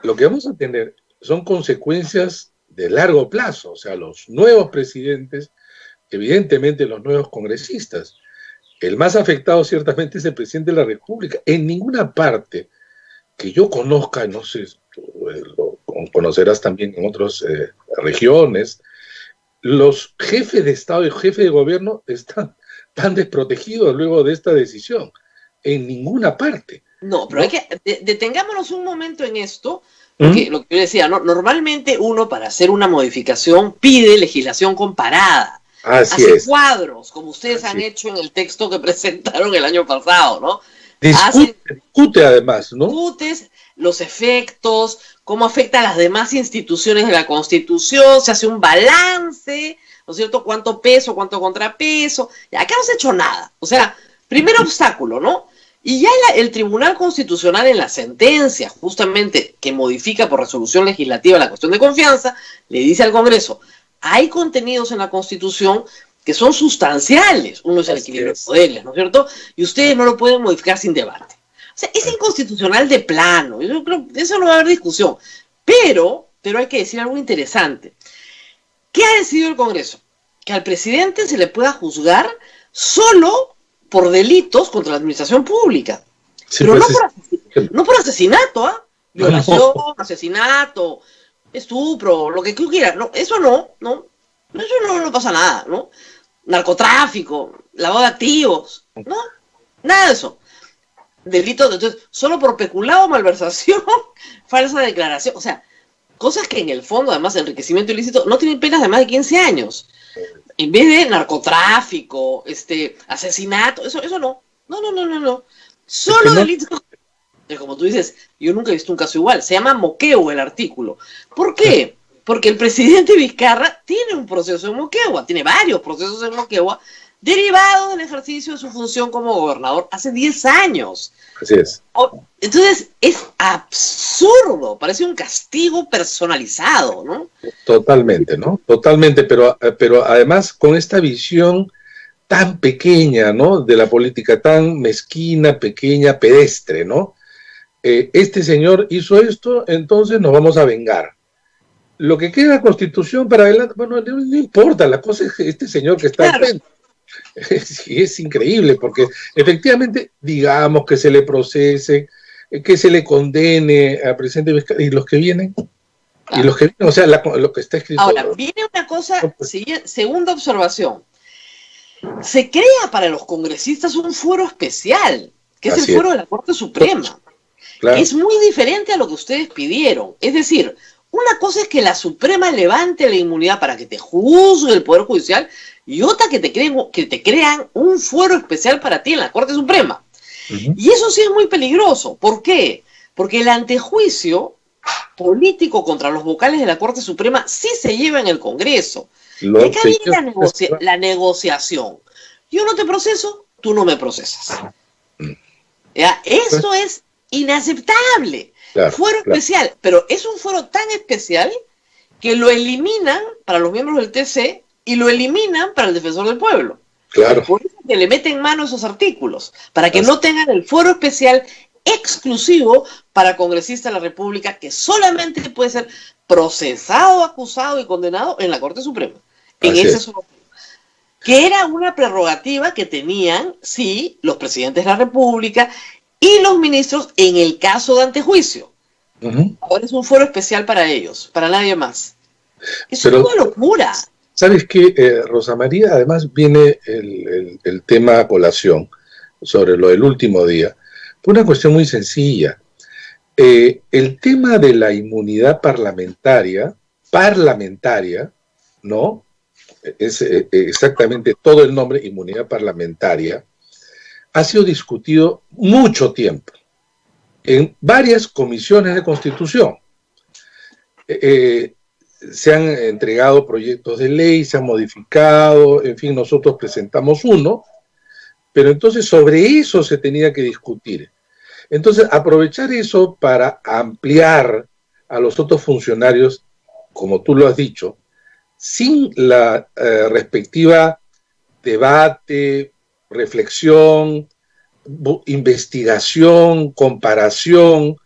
Lo que vamos a tener son consecuencias de largo plazo, o sea, los nuevos presidentes, evidentemente los nuevos congresistas. El más afectado ciertamente es el presidente de la República. En ninguna parte que yo conozca, no sé, tú lo conocerás también en otras regiones, los jefes de Estado y jefes de gobierno están tan desprotegidos luego de esta decisión. En ninguna parte. No, pero hay que detengámonos un momento en esto, porque lo que yo decía, ¿no? Normalmente uno para hacer una modificación pide legislación comparada. Hace cuadros, como ustedes han hecho en el texto que presentaron el año pasado, ¿no? Discute además, ¿no? Discutes los efectos, cómo afecta a las demás instituciones de la Constitución, se hace un balance, ¿no es cierto? Cuánto peso, cuánto contrapeso. Y acá no se ha hecho nada. O sea, primer obstáculo, ¿no? Y ya el Tribunal Constitucional en la sentencia, justamente, que modifica por resolución legislativa la cuestión de confianza, le dice al Congreso, hay contenidos en la Constitución que son sustanciales. Uno es el equilibrio de poderes, ¿no es cierto? Y ustedes no lo pueden modificar sin debate. O sea, es inconstitucional de plano. Yo creo que eso no va a haber discusión. Pero hay que decir algo interesante. ¿Qué ha decidido el Congreso? Que al presidente se le pueda juzgar solo por delitos contra la administración pública. Sí, pero pues no por asesinato, ¿ah? Violación, asesinato, estupro, lo que tú quieras. No, eso no pasa nada, ¿no? Narcotráfico, lavado de activos, no, nada de eso. Delitos, entonces, solo por peculado, malversación, falsa declaración, o sea, cosas que en el fondo, además, enriquecimiento ilícito, no tienen penas de más de 15 años. En vez de narcotráfico, asesinato, eso no. No. Solo delitos. Como tú dices, yo nunca he visto un caso igual. Se llama moqueo el artículo. ¿Por qué? Porque el presidente Vizcarra tiene un proceso en Moquegua, tiene varios procesos en Moquegua, derivados del ejercicio de su función como gobernador hace 10 años. Así es. Entonces, es absurdo, parece un castigo personalizado, ¿no? Totalmente, ¿no? Totalmente, pero además con esta visión tan pequeña, ¿no? De la política, tan mezquina, pequeña, pedestre, ¿no? Este señor hizo esto, entonces nos vamos a vengar. Lo que queda en la Constitución para adelante, bueno, no importa, la cosa es que este señor que está enfrente. Es increíble, porque efectivamente, digamos que se le procese, que se le condene al presidente Vizcarra, y los que vienen, o sea, lo que está escrito. Ahora, viene una cosa, segunda observación. Se crea para los congresistas un fuero especial, que es el fuero de la Corte Suprema. Claro. Es muy diferente a lo que ustedes pidieron. Es decir, una cosa es que la Suprema levante la inmunidad para que te juzgue el Poder Judicial y otra que te crean un fuero especial para ti en la Corte Suprema. Y eso sí es muy peligroso. ¿Por qué? Porque el antejuicio político contra los vocales de la Corte Suprema sí se lleva en el Congreso. Y acá viene la negociación. Yo no te proceso, tú no me procesas. ¿Ya? Esto es inaceptable. Claro, Fuero claro. especial, pero es un fuero tan especial que lo eliminan para los miembros del TC y lo eliminan para el defensor del pueblo. Claro. Por eso que le meten mano a esos artículos, para que Así. no tengan el fuero especial exclusivo para congresistas de la República, que solamente puede ser procesado, acusado y condenado en la Corte Suprema. En Así ese es. solo, que era una prerrogativa que tenían, sí, los presidentes de la República y los ministros en el caso de antejuicio. Ujú. Ahora es un foro especial para ellos, para nadie más. Eso Pero- es una locura. ¿Sabes qué, Rosa María? Además viene el tema a colación sobre lo del último día, por una cuestión muy sencilla. El tema de la inmunidad parlamentaria, ¿no? Es exactamente todo el nombre, inmunidad parlamentaria, ha sido discutido mucho tiempo en varias comisiones de constitución. Se han entregado proyectos de ley, se han modificado, en fin, nosotros presentamos uno, pero entonces sobre eso se tenía que discutir. Entonces, aprovechar eso para ampliar a los otros funcionarios, como tú lo has dicho, sin la respectiva debate, reflexión, investigación, comparación,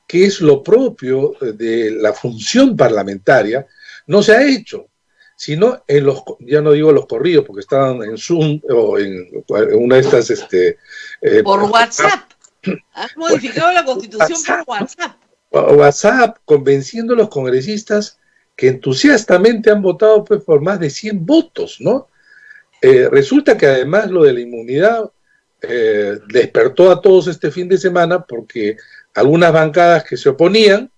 que es lo propio de la función parlamentaria, no se ha hecho, sino en los, ya no digo los corridos, porque estaban en Zoom o en una de estas... Por WhatsApp. Han modificado la Constitución por WhatsApp. WhatsApp, convenciendo a los congresistas que entusiastamente han votado pues, por más de 100 votos, ¿no? Resulta que además lo de la inmunidad despertó a todos este fin de semana porque algunas bancadas que se oponían,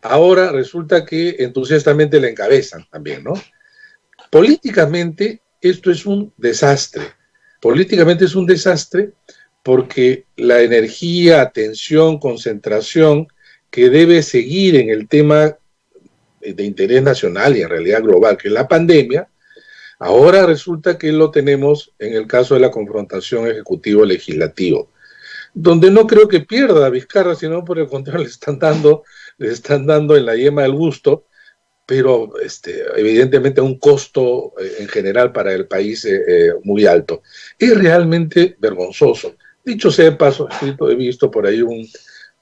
ahora resulta que entusiastamente la encabezan también, ¿no? Políticamente esto es un desastre. Políticamente es un desastre porque la energía, atención, concentración que debe seguir en el tema de interés nacional y en realidad global, que es la pandemia, ahora resulta que lo tenemos en el caso de la confrontación ejecutivo-legislativo, donde no creo que pierda Vizcarra, sino por el contrario le están dando en la yema del gusto, pero evidentemente a un costo en general para el país muy alto. Es realmente vergonzoso. Dicho sea de paso, he visto por ahí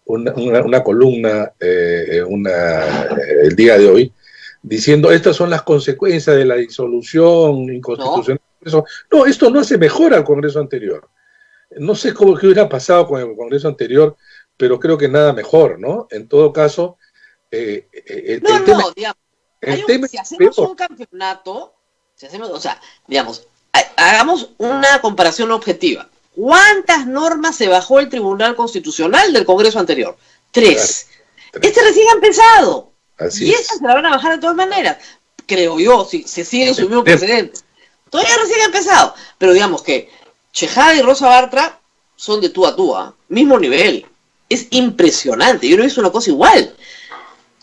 una columna el día de hoy diciendo estas son las consecuencias de la disolución inconstitucional. No, esto no hace mejor al Congreso anterior. No sé qué hubiera pasado con el Congreso anterior, pero creo que nada mejor, ¿no? En todo caso, digamos, si hacemos un campeonato, hagamos una comparación objetiva. ¿Cuántas normas se bajó el Tribunal Constitucional del Congreso anterior? 3. Claro, 3. Este recién ha empezado. Así y es. estas se la van a bajar de todas maneras. Creo yo, si se siguen sus mismos precedentes. Todavía recién ha empezado. Pero digamos que Chejade y Rosa Bartra son de tú a tú, mismo nivel. Es impresionante. Yo no he visto una cosa igual.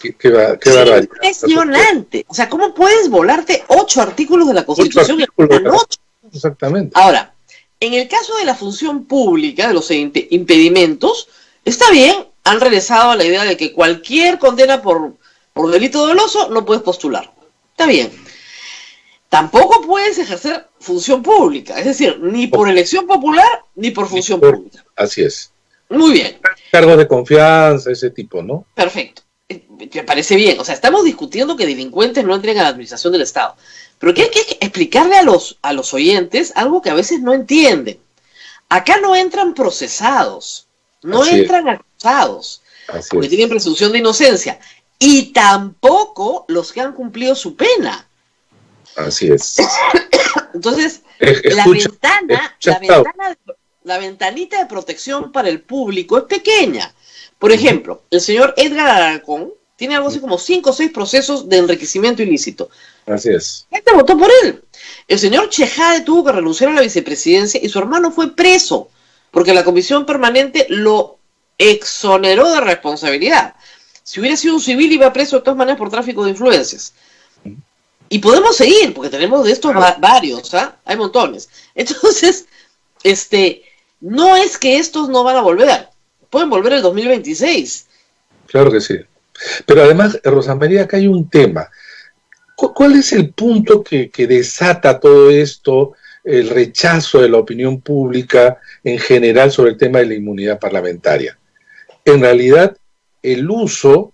Qué barbaridad. Impresionante. O sea, ¿cómo puedes volarte 8 artículos de la Constitución en una noche? Exactamente. Ahora, en el caso de la función pública, de los impedimentos, está bien, han regresado a la idea de que cualquier condena por delito doloso no puedes postular. Está bien. Tampoco puedes ejercer función pública, es decir, ni por elección popular ni por función pública. Así es. Muy bien. Cargos de confianza, ese tipo, ¿no? Perfecto. Me parece bien. O sea, estamos discutiendo que delincuentes no entren a la administración del Estado. Pero que hay que explicarle a los oyentes algo que a veces no entienden. Acá no entran procesados, no Así entran acusados, Así porque es. tienen presunción de inocencia. Y tampoco los que han cumplido su pena. Así es. Entonces, Escucha, la ventanita de protección para el público es pequeña. Por ejemplo, el señor Edgar Alarcón tiene algo así como 5 o 6 procesos de enriquecimiento ilícito. Así es. La gente votó por él. El señor Chejade tuvo que renunciar a la vicepresidencia y su hermano fue preso porque la comisión permanente lo exoneró de responsabilidad. Si hubiera sido un civil iba preso de todas maneras por tráfico de influencias. Y podemos seguir, porque tenemos de estos varios, hay montones. Entonces, no es que estos no van a volver. Pueden volver el 2026. Claro que sí. Pero además, Rosa María, acá hay un tema. ¿Cuál es el punto que desata todo esto, el rechazo de la opinión pública en general sobre el tema de la inmunidad parlamentaria? En realidad, el uso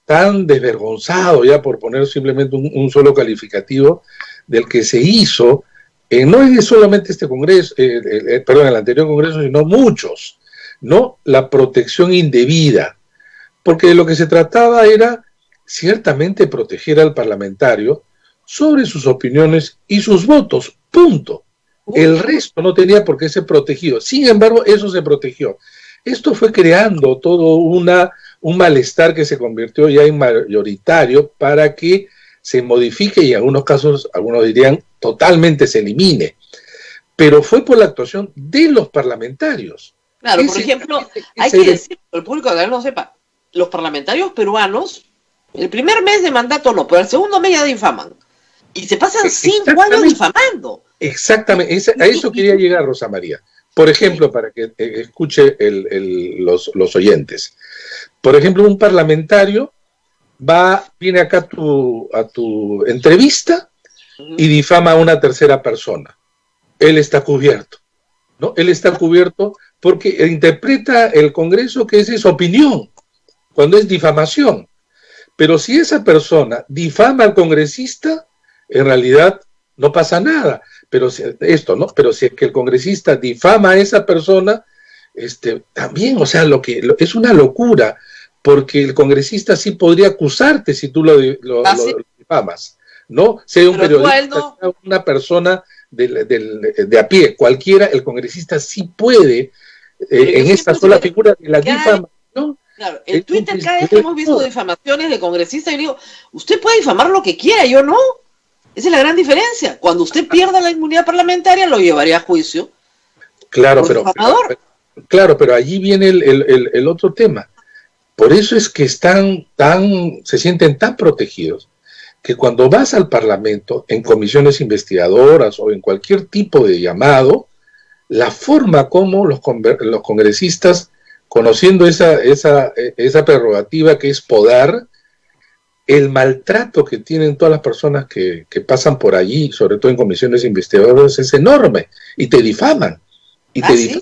tan desvergonzado, ya por poner simplemente un solo calificativo, del que se hizo, no es solamente este Congreso, perdón, el anterior Congreso, sino muchos, ¿no? La protección indebida. Porque de lo que se trataba era ciertamente proteger al parlamentario sobre sus opiniones y sus votos, punto. El resto no tenía por qué ser protegido. Sin embargo, eso se protegió. Esto fue creando todo un malestar que se convirtió ya en mayoritario para que se modifique y en algunos casos, algunos dirían, totalmente se elimine. Pero fue por la actuación de los parlamentarios. Claro, por ejemplo, hay que decir, el público que no sepa, los parlamentarios peruanos, el primer mes de mandato no, pero el segundo mes ya difaman. Y se pasan 5 años difamando. Exactamente, a eso quería llegar, Rosa María. Por ejemplo, para que escuche los oyentes. Por ejemplo, un parlamentario viene acá a tu entrevista y difama a una tercera persona. Él está cubierto, ¿no? Él está cubierto porque interpreta el Congreso que esa es opinión, cuando es difamación. Pero si esa persona difama al congresista, en realidad no pasa nada. Pero si es que el congresista difama a esa persona, también, o sea, es una locura, porque el congresista sí podría acusarte si tú lo difamas, ¿no? Sea un periodista, sea una persona de a pie, cualquiera, el congresista sí puede, en esta sola figura de la difamación. Claro, en Twitter cada vez que hemos visto difamaciones de congresistas, yo digo, usted puede difamar lo que quiera, yo no. Esa es la gran diferencia. Cuando usted pierda la inmunidad parlamentaria, lo llevaría a juicio. Claro, pero allí viene el otro tema. Por eso es que se sienten tan protegidos, que cuando vas al Parlamento, en comisiones investigadoras o en cualquier tipo de llamado, la forma como los congresistas, conociendo esa prerrogativa que es podar, el maltrato que tienen todas las personas que pasan por allí, sobre todo en comisiones investigadoras, es enorme, y te difaman. ¿Sí?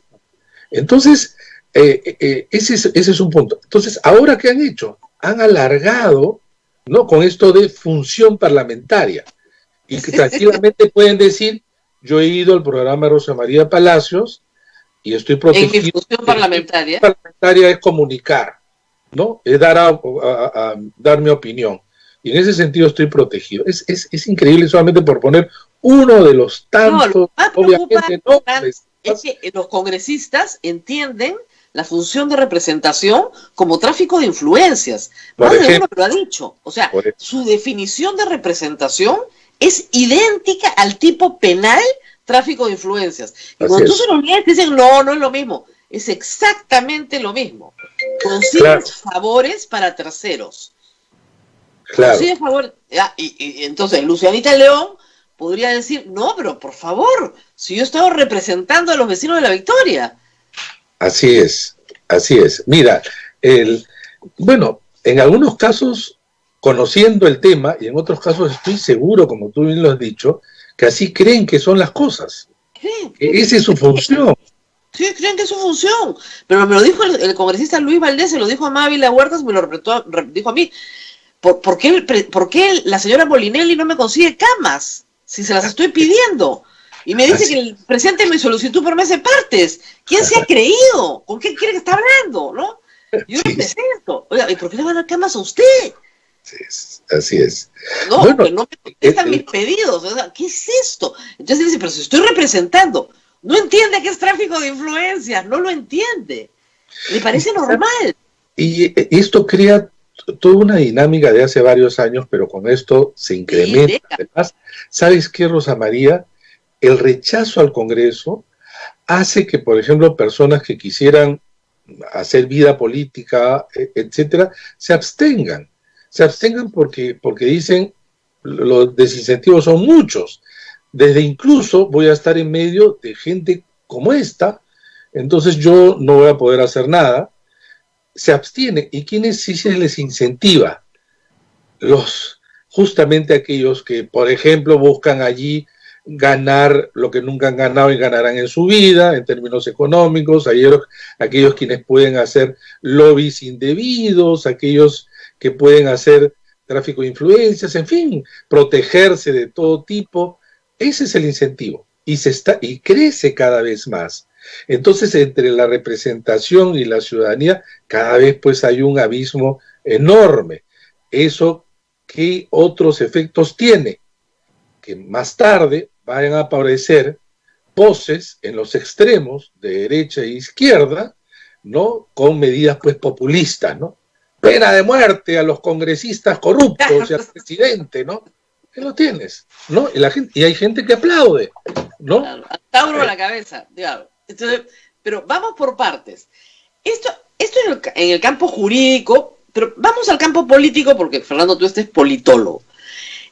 Entonces, ese es un punto. Entonces, ¿ahora qué han hecho? Han alargado, ¿no?, con esto de función parlamentaria, y que tranquilamente pueden decir, yo he ido al programa de Rosa María Palacios, y estoy protegido. En mi función parlamentaria. La parlamentaria es comunicar, ¿no? Es dar mi opinión. Y en ese sentido estoy protegido. Es increíble, solamente por poner uno de los tantos, obviamente, nombres. Es que los congresistas entienden la función de representación como tráfico de influencias. Más de uno lo ha dicho. O sea, su definición de representación es idéntica al tipo penal tráfico de influencias. Y cuando tú se los lees, dicen, no es lo mismo. Es exactamente lo mismo. Consigues favores para terceros. Claro. Consigues favores. Y entonces Lucianita León podría decir, no, pero por favor, si yo he estado representando a los vecinos de La Victoria. Así es. Mira, bueno, en algunos casos, conociendo el tema, y en otros casos estoy seguro, como tú bien lo has dicho, que así creen que son las cosas. Esa es su función. Sí, creen que es su función. Pero me lo dijo el congresista Luis Valdés, se lo dijo a Mávila Huertas, me lo dijo a mí. ¿Por qué la señora Molinelli no me consigue camas si se las estoy pidiendo? Y me dice que el presidente me solicitó por mes de partes. ¿Quién se ha creído? ¿Con qué cree que está hablando? ¿No? Yo no sé esto. Oiga, ¿y por qué le van a dar camas a usted? Así es. No, bueno, que no me contestan mis pedidos. O sea, ¿qué es esto? Entonces él dice, pero si estoy representando, no entiende que es tráfico de influencias, no lo entiende. Le parece normal. Y esto crea toda una dinámica de hace varios años, pero con esto se incrementa. Además, ¿sabes qué, Rosa María? El rechazo al Congreso hace que, por ejemplo, personas que quisieran hacer vida política, etcétera, se abstengan porque dicen los desincentivos son muchos. Desde incluso voy a estar en medio de gente como esta, entonces yo no voy a poder hacer nada. se abstienen y quienes sí se les incentiva, justamente aquellos que, por ejemplo, buscan allí ganar lo que nunca han ganado y ganarán en su vida, en términos económicos, aquellos quienes pueden hacer lobbies indebidos, aquellos que pueden hacer tráfico de influencias, en fin, protegerse de todo tipo. Ese es el incentivo y crece cada vez más. Entonces, entre la representación y la ciudadanía, cada vez pues hay un abismo enorme. ¿Eso qué otros efectos tiene? Que más tarde vayan a aparecer voces en los extremos de derecha e izquierda, ¿no? Con medidas pues populistas, ¿no? Pena de muerte a los congresistas corruptos y al presidente, ¿no? ¿Qué lo tienes? ¿No? Y hay gente que aplaude, ¿no? Claro, Tauro a la cabeza, claro. Entonces, pero vamos por partes. Esto en el campo jurídico, pero vamos al campo político porque, Fernando, tú eres politólogo.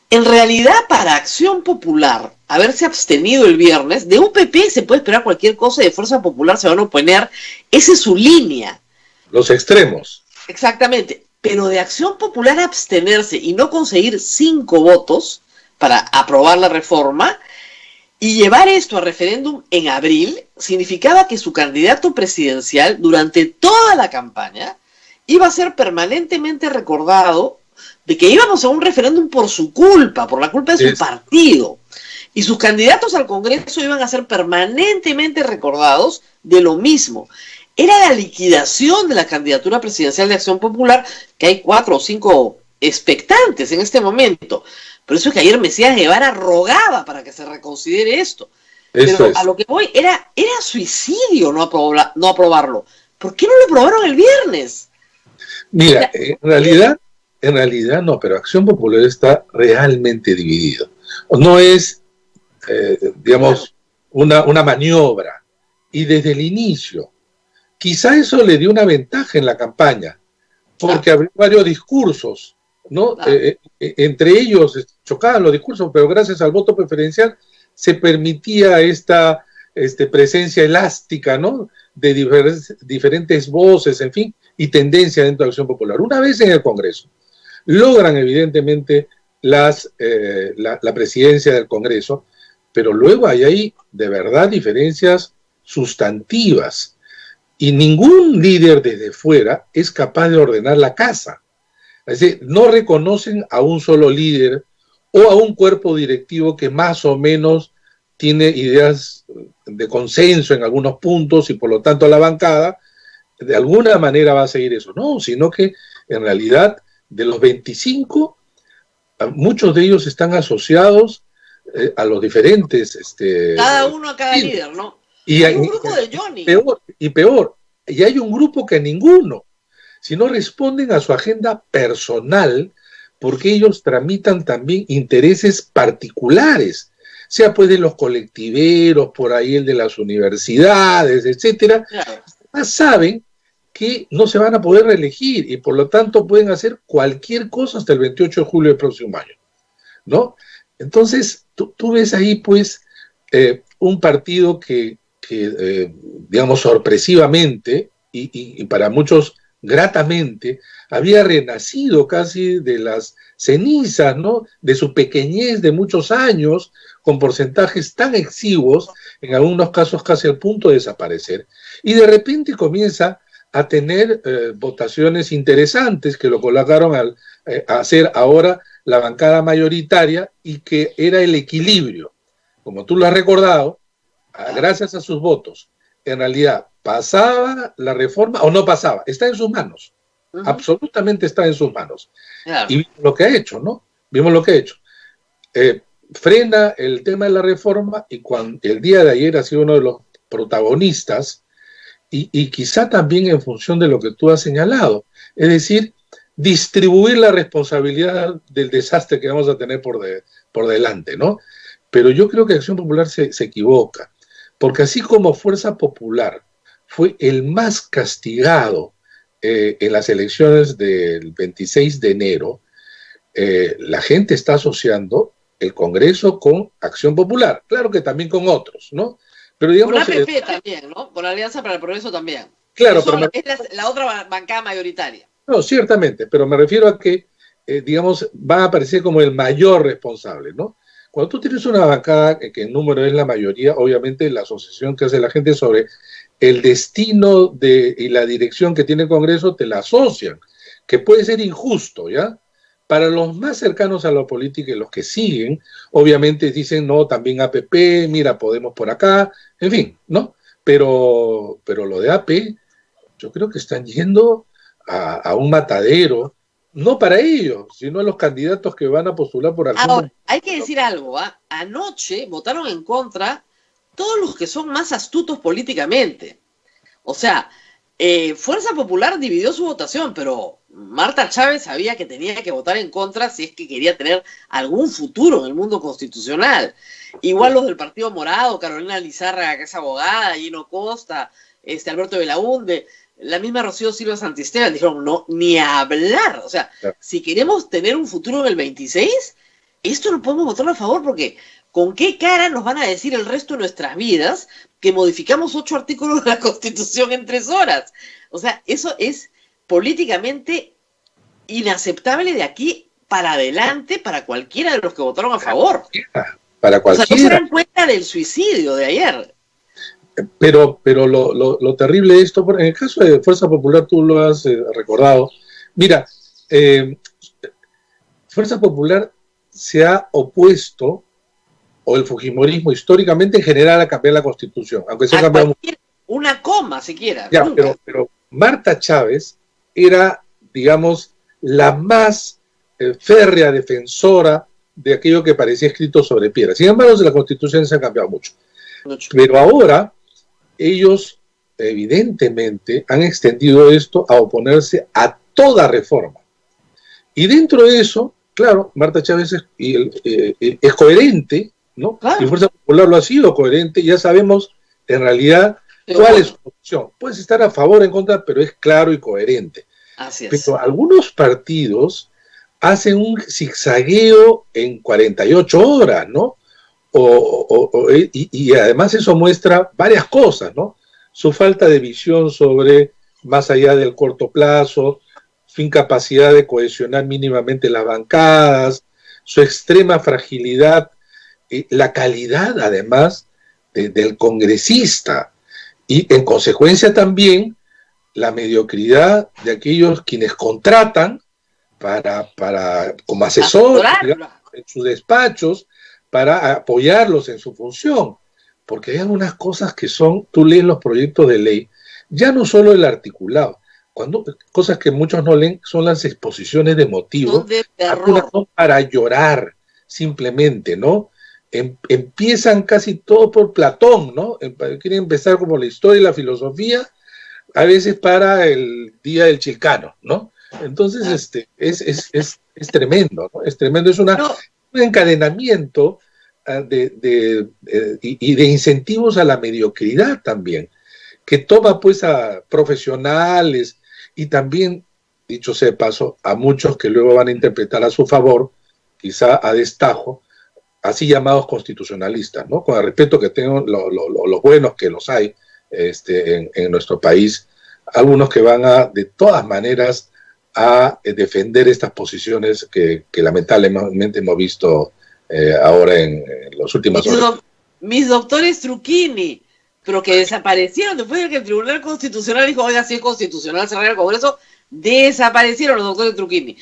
En realidad, para Acción Popular, haberse abstenido el viernes, de UPP se puede esperar cualquier cosa y de Fuerza Popular se van a oponer. Esa es su línea. Los extremos. Exactamente. Pero de Acción Popular abstenerse y no conseguir 5 votos para aprobar la reforma y llevar esto a referéndum en abril, significaba que su candidato presidencial durante toda la campaña iba a ser permanentemente recordado de que íbamos a un referéndum por su culpa, por la culpa de su partido. Y sus candidatos al Congreso iban a ser permanentemente recordados de lo mismo. Era la liquidación de la candidatura presidencial de Acción Popular, que hay 4 o 5 expectantes en este momento. Por eso es que ayer Mesías Guevara rogaba para que se reconsidere esto. Pero a lo que voy, era suicidio no aprobarlo. ¿Por qué no lo aprobaron el viernes? Mira, en realidad no, pero Acción Popular está realmente dividido. No es, digamos, una maniobra. Y desde el inicio, quizá eso le dio una ventaja en la campaña, porque abrió varios discursos, ¿no? Entre ellos chocaban los discursos, pero gracias al voto preferencial se permitía esta presencia elástica, ¿no? De diferentes voces, en fin, y tendencia dentro de Acción Popular. Una vez en el Congreso, logran evidentemente la presidencia del Congreso, pero luego hay ahí de verdad diferencias sustantivas y ningún líder desde fuera es capaz de ordenar la casa. Es decir, no reconocen a un solo líder o a un cuerpo directivo que más o menos tiene ideas de consenso en algunos puntos y por lo tanto la bancada de alguna manera va a seguir eso. No, sino que en realidad de los 25, muchos de ellos están asociados a los diferentes... cada uno a cada líder, ¿no? Y hay un grupo de Johnny. Peor, y hay un grupo que ninguno, si no responden a su agenda personal, porque ellos tramitan también intereses particulares, sea pues de los colectiveros, por ahí el de las universidades, etcétera. Claro. Saben que no se van a poder reelegir y por lo tanto pueden hacer cualquier cosa hasta el 28 de julio del próximo año, ¿no? Entonces, tú ves ahí, pues, un partido que digamos, sorpresivamente y para muchos gratamente, había renacido casi de las cenizas, ¿no? De su pequeñez de muchos años, con porcentajes tan exiguos, en algunos casos casi al punto de desaparecer. Y de repente comienza a tener votaciones interesantes que lo colocaron a ser ahora la bancada mayoritaria y que era el equilibrio. Como tú lo has recordado, gracias a sus votos, en realidad pasaba la reforma o no pasaba, está en sus manos, absolutamente está en sus manos. Claro. Y vimos lo que ha hecho, ¿no? Vimos lo que ha hecho. Frena el tema de la reforma y el día de ayer ha sido uno de los protagonistas y quizá también en función de lo que tú has señalado, es decir, distribuir la responsabilidad del desastre que vamos a tener por delante, ¿no? Pero yo creo que Acción Popular se equivoca, porque así como Fuerza Popular fue el más castigado en las elecciones del 26 de enero, la gente está asociando el Congreso con Acción Popular, claro que también con otros, ¿no? Pero digamos, por APP también, ¿no? Por Alianza para el Progreso también. Claro, Eso pero es la otra bancada mayoritaria. no, ciertamente, pero me refiero a que, digamos, va a aparecer como el mayor responsable, ¿no? Cuando tú tienes una bancada que en número es la mayoría, obviamente la asociación que hace la gente sobre el destino y la dirección que tiene el Congreso te la asocian, que puede ser injusto, ¿ya? Para los más cercanos a la política y los que siguen, obviamente dicen, no, también APP, mira, Podemos por acá, en fin, ¿no? Pero lo de AP, yo creo que están yendo a un matadero, no para ellos, sino a los candidatos que van a postular por algún... Ahora, hay que decir algo, ¿ah? Anoche votaron en contra todos los que son más astutos políticamente. O sea, Fuerza Popular dividió su votación, pero Marta Chávez sabía que tenía que votar en contra si es que quería tener algún futuro en el mundo constitucional. Igual los del Partido Morado, Carolina Lizárraga, que es abogada, Gino Costa, Alberto Belaúnde, la misma Rocío Silva Santisteban, dijeron, no, ni hablar. O sea, si queremos tener un futuro en el 26, esto no podemos votar a favor porque ¿con qué cara nos van a decir el resto de nuestras vidas que modificamos 8 artículos de la Constitución en 3 horas? O sea, eso es políticamente inaceptable de aquí para adelante para cualquiera de los que votaron a favor. Para cualquiera. O sea, no se dan cuenta del suicidio de ayer. Pero lo terrible de esto, en el caso de Fuerza Popular, tú lo has recordado. Mira, Fuerza Popular se ha opuesto, o el fujimorismo históricamente en general, a cambiar la Constitución, aunque se ha cambiado una coma siquiera. Ya, pero Marta Chávez era, digamos, la más férrea defensora de aquello que parecía escrito sobre piedra. Sin embargo, la Constitución se ha cambiado mucho. Pero ahora ellos evidentemente han extendido esto a oponerse a toda reforma. Y dentro de eso, claro, Marta Chávez es coherente, ¿no? Claro. Y Fuerza Popular lo ha sido coherente, ya sabemos en realidad cuál es su posición. Puedes estar a favor o en contra, pero es claro y coherente. Así es. Pero algunos partidos hacen un zigzagueo en 48 horas, ¿no? Y además eso muestra varias cosas, ¿no? Su falta de visión sobre más allá del corto plazo, su incapacidad de cohesionar mínimamente las bancadas, su extrema fragilidad, la calidad además del congresista y en consecuencia también la mediocridad de aquellos quienes contratan como asesor en sus despachos para apoyarlos en su función, porque hay algunas cosas que tú lees los proyectos de ley, ya no solo el articulado, cosas que muchos no leen son las exposiciones de motivos, algunas son para llorar simplemente, ¿no? Empiezan casi todo por Platón, ¿no? Quieren empezar como la historia y la filosofía, a veces para el Día del Chilcano, ¿no? Entonces, es tremendo, ¿no? Es tremendo, es un encadenamiento y de incentivos a la mediocridad también, que toma pues a profesionales y también, dicho sea de paso, a muchos que luego van a interpretar a su favor, quizá a destajo, así llamados constitucionalistas, ¿no? Con el respeto que tengo los buenos que los hay en nuestro país, algunos que van de todas maneras a defender estas posiciones que lamentablemente hemos visto ahora en los últimos años. Mis doctores Truquini, pero que desaparecieron después de que el Tribunal Constitucional dijo, oiga, si es constitucional cerrar el Congreso, desaparecieron los doctores Truquini.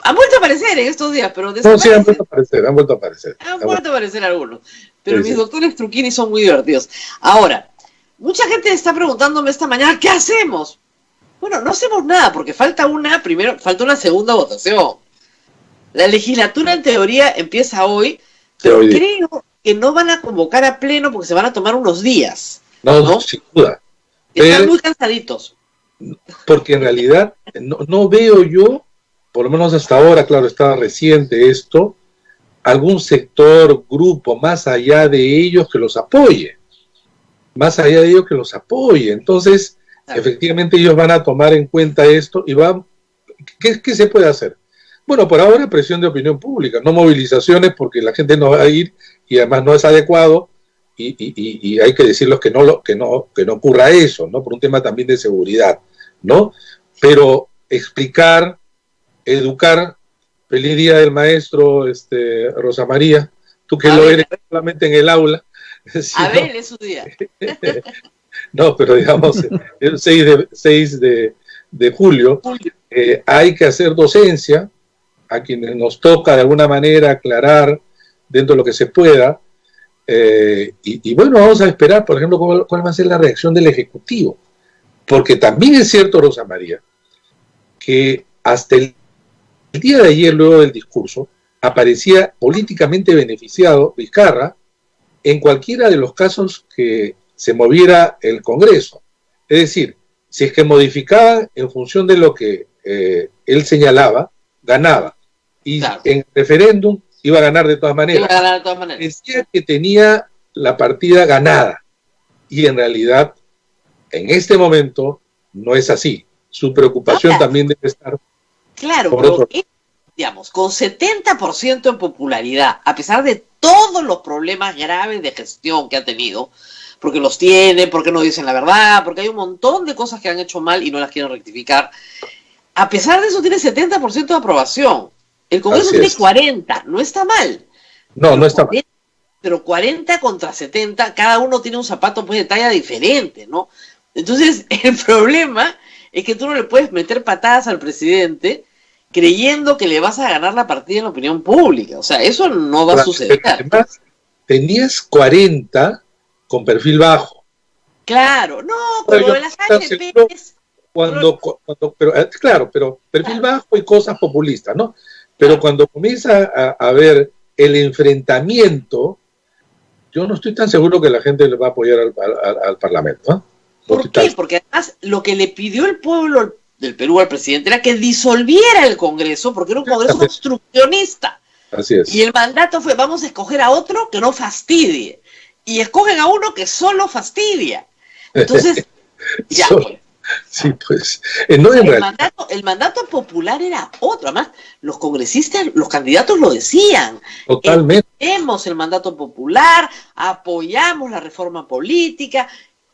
Han vuelto a aparecer en estos días, pero desaparecen. Sí, han vuelto a aparecer. Han vuelto a aparecer algunos. Pero mis doctores Truquini son muy divertidos. Ahora, mucha gente está preguntándome esta mañana, ¿qué hacemos? Bueno, no hacemos nada, porque falta una segunda votación. La legislatura en teoría empieza hoy, pero creo que no van a convocar a pleno porque se van a tomar unos días. No, sin duda. Están muy cansaditos. Porque en realidad no veo yo, por lo menos hasta ahora, claro, estaba reciente esto, algún sector, grupo, más allá de ellos que los apoye. Entonces, efectivamente ellos van a tomar en cuenta esto y ¿qué se puede hacer? Bueno, por ahora presión de opinión pública, no movilizaciones porque la gente no va a ir y además no es adecuado y hay que decirles que no ocurra eso, ¿no? Por un tema también de seguridad, ¿no? Pero explicar, educar. Feliz día del maestro, Rosa María, tú que lo eres solamente en el aula. Sí, a ver, es su día. No, pero digamos, el 6 de julio, hay que hacer docencia a quienes nos toca de alguna manera aclarar dentro de lo que se pueda. Y bueno, vamos a esperar, por ejemplo, cuál va a ser la reacción del Ejecutivo. Porque también es cierto, Rosa María, que hasta el día de ayer, luego del discurso, aparecía políticamente beneficiado Vizcarra en cualquiera de los casos que se moviera el Congreso. Es decir, si es que modificaba en función de lo que él señalaba, ganaba. Y claro, en referéndum iba a ganar de todas maneras. Iba a ganar de todas maneras. Decía que tenía la partida ganada. Y en realidad, en este momento, no es así. Su preocupación también debe estar... Claro, pero digamos, con 70% en popularidad, a pesar de todos los problemas graves de gestión que ha tenido, porque los tiene, porque no dicen la verdad, porque hay un montón de cosas que han hecho mal y no las quieren rectificar, a pesar de eso tiene 70% de aprobación. El Congreso tiene 40, no está mal. No está mal. Pero 40 contra 70, cada uno tiene un zapato pues de talla diferente, ¿no? Entonces, el problema es que tú no le puedes meter patadas al presidente creyendo que le vas a ganar la partida en la opinión pública. O sea, eso no va a suceder. Además, tenías 40 con perfil bajo. Claro, no, pero de las AFP es... pero perfil bajo y cosas populistas, ¿no? Pero cuando comienza a ver el enfrentamiento, yo no estoy tan seguro que la gente le va a apoyar al Parlamento, ¿eh? ¿Por qué? Porque además lo que le pidió el pueblo del Perú al presidente era que disolviera el Congreso, porque era un Congreso obstruccionista. Así es. Y el mandato fue, vamos a escoger a otro que no fastidie. Y escogen a uno que solo fastidia. Entonces, ya. Sí, pues. No, el mandato popular era otro. Además, los congresistas, los candidatos lo decían. Totalmente. Tenemos el mandato popular, apoyamos la reforma política.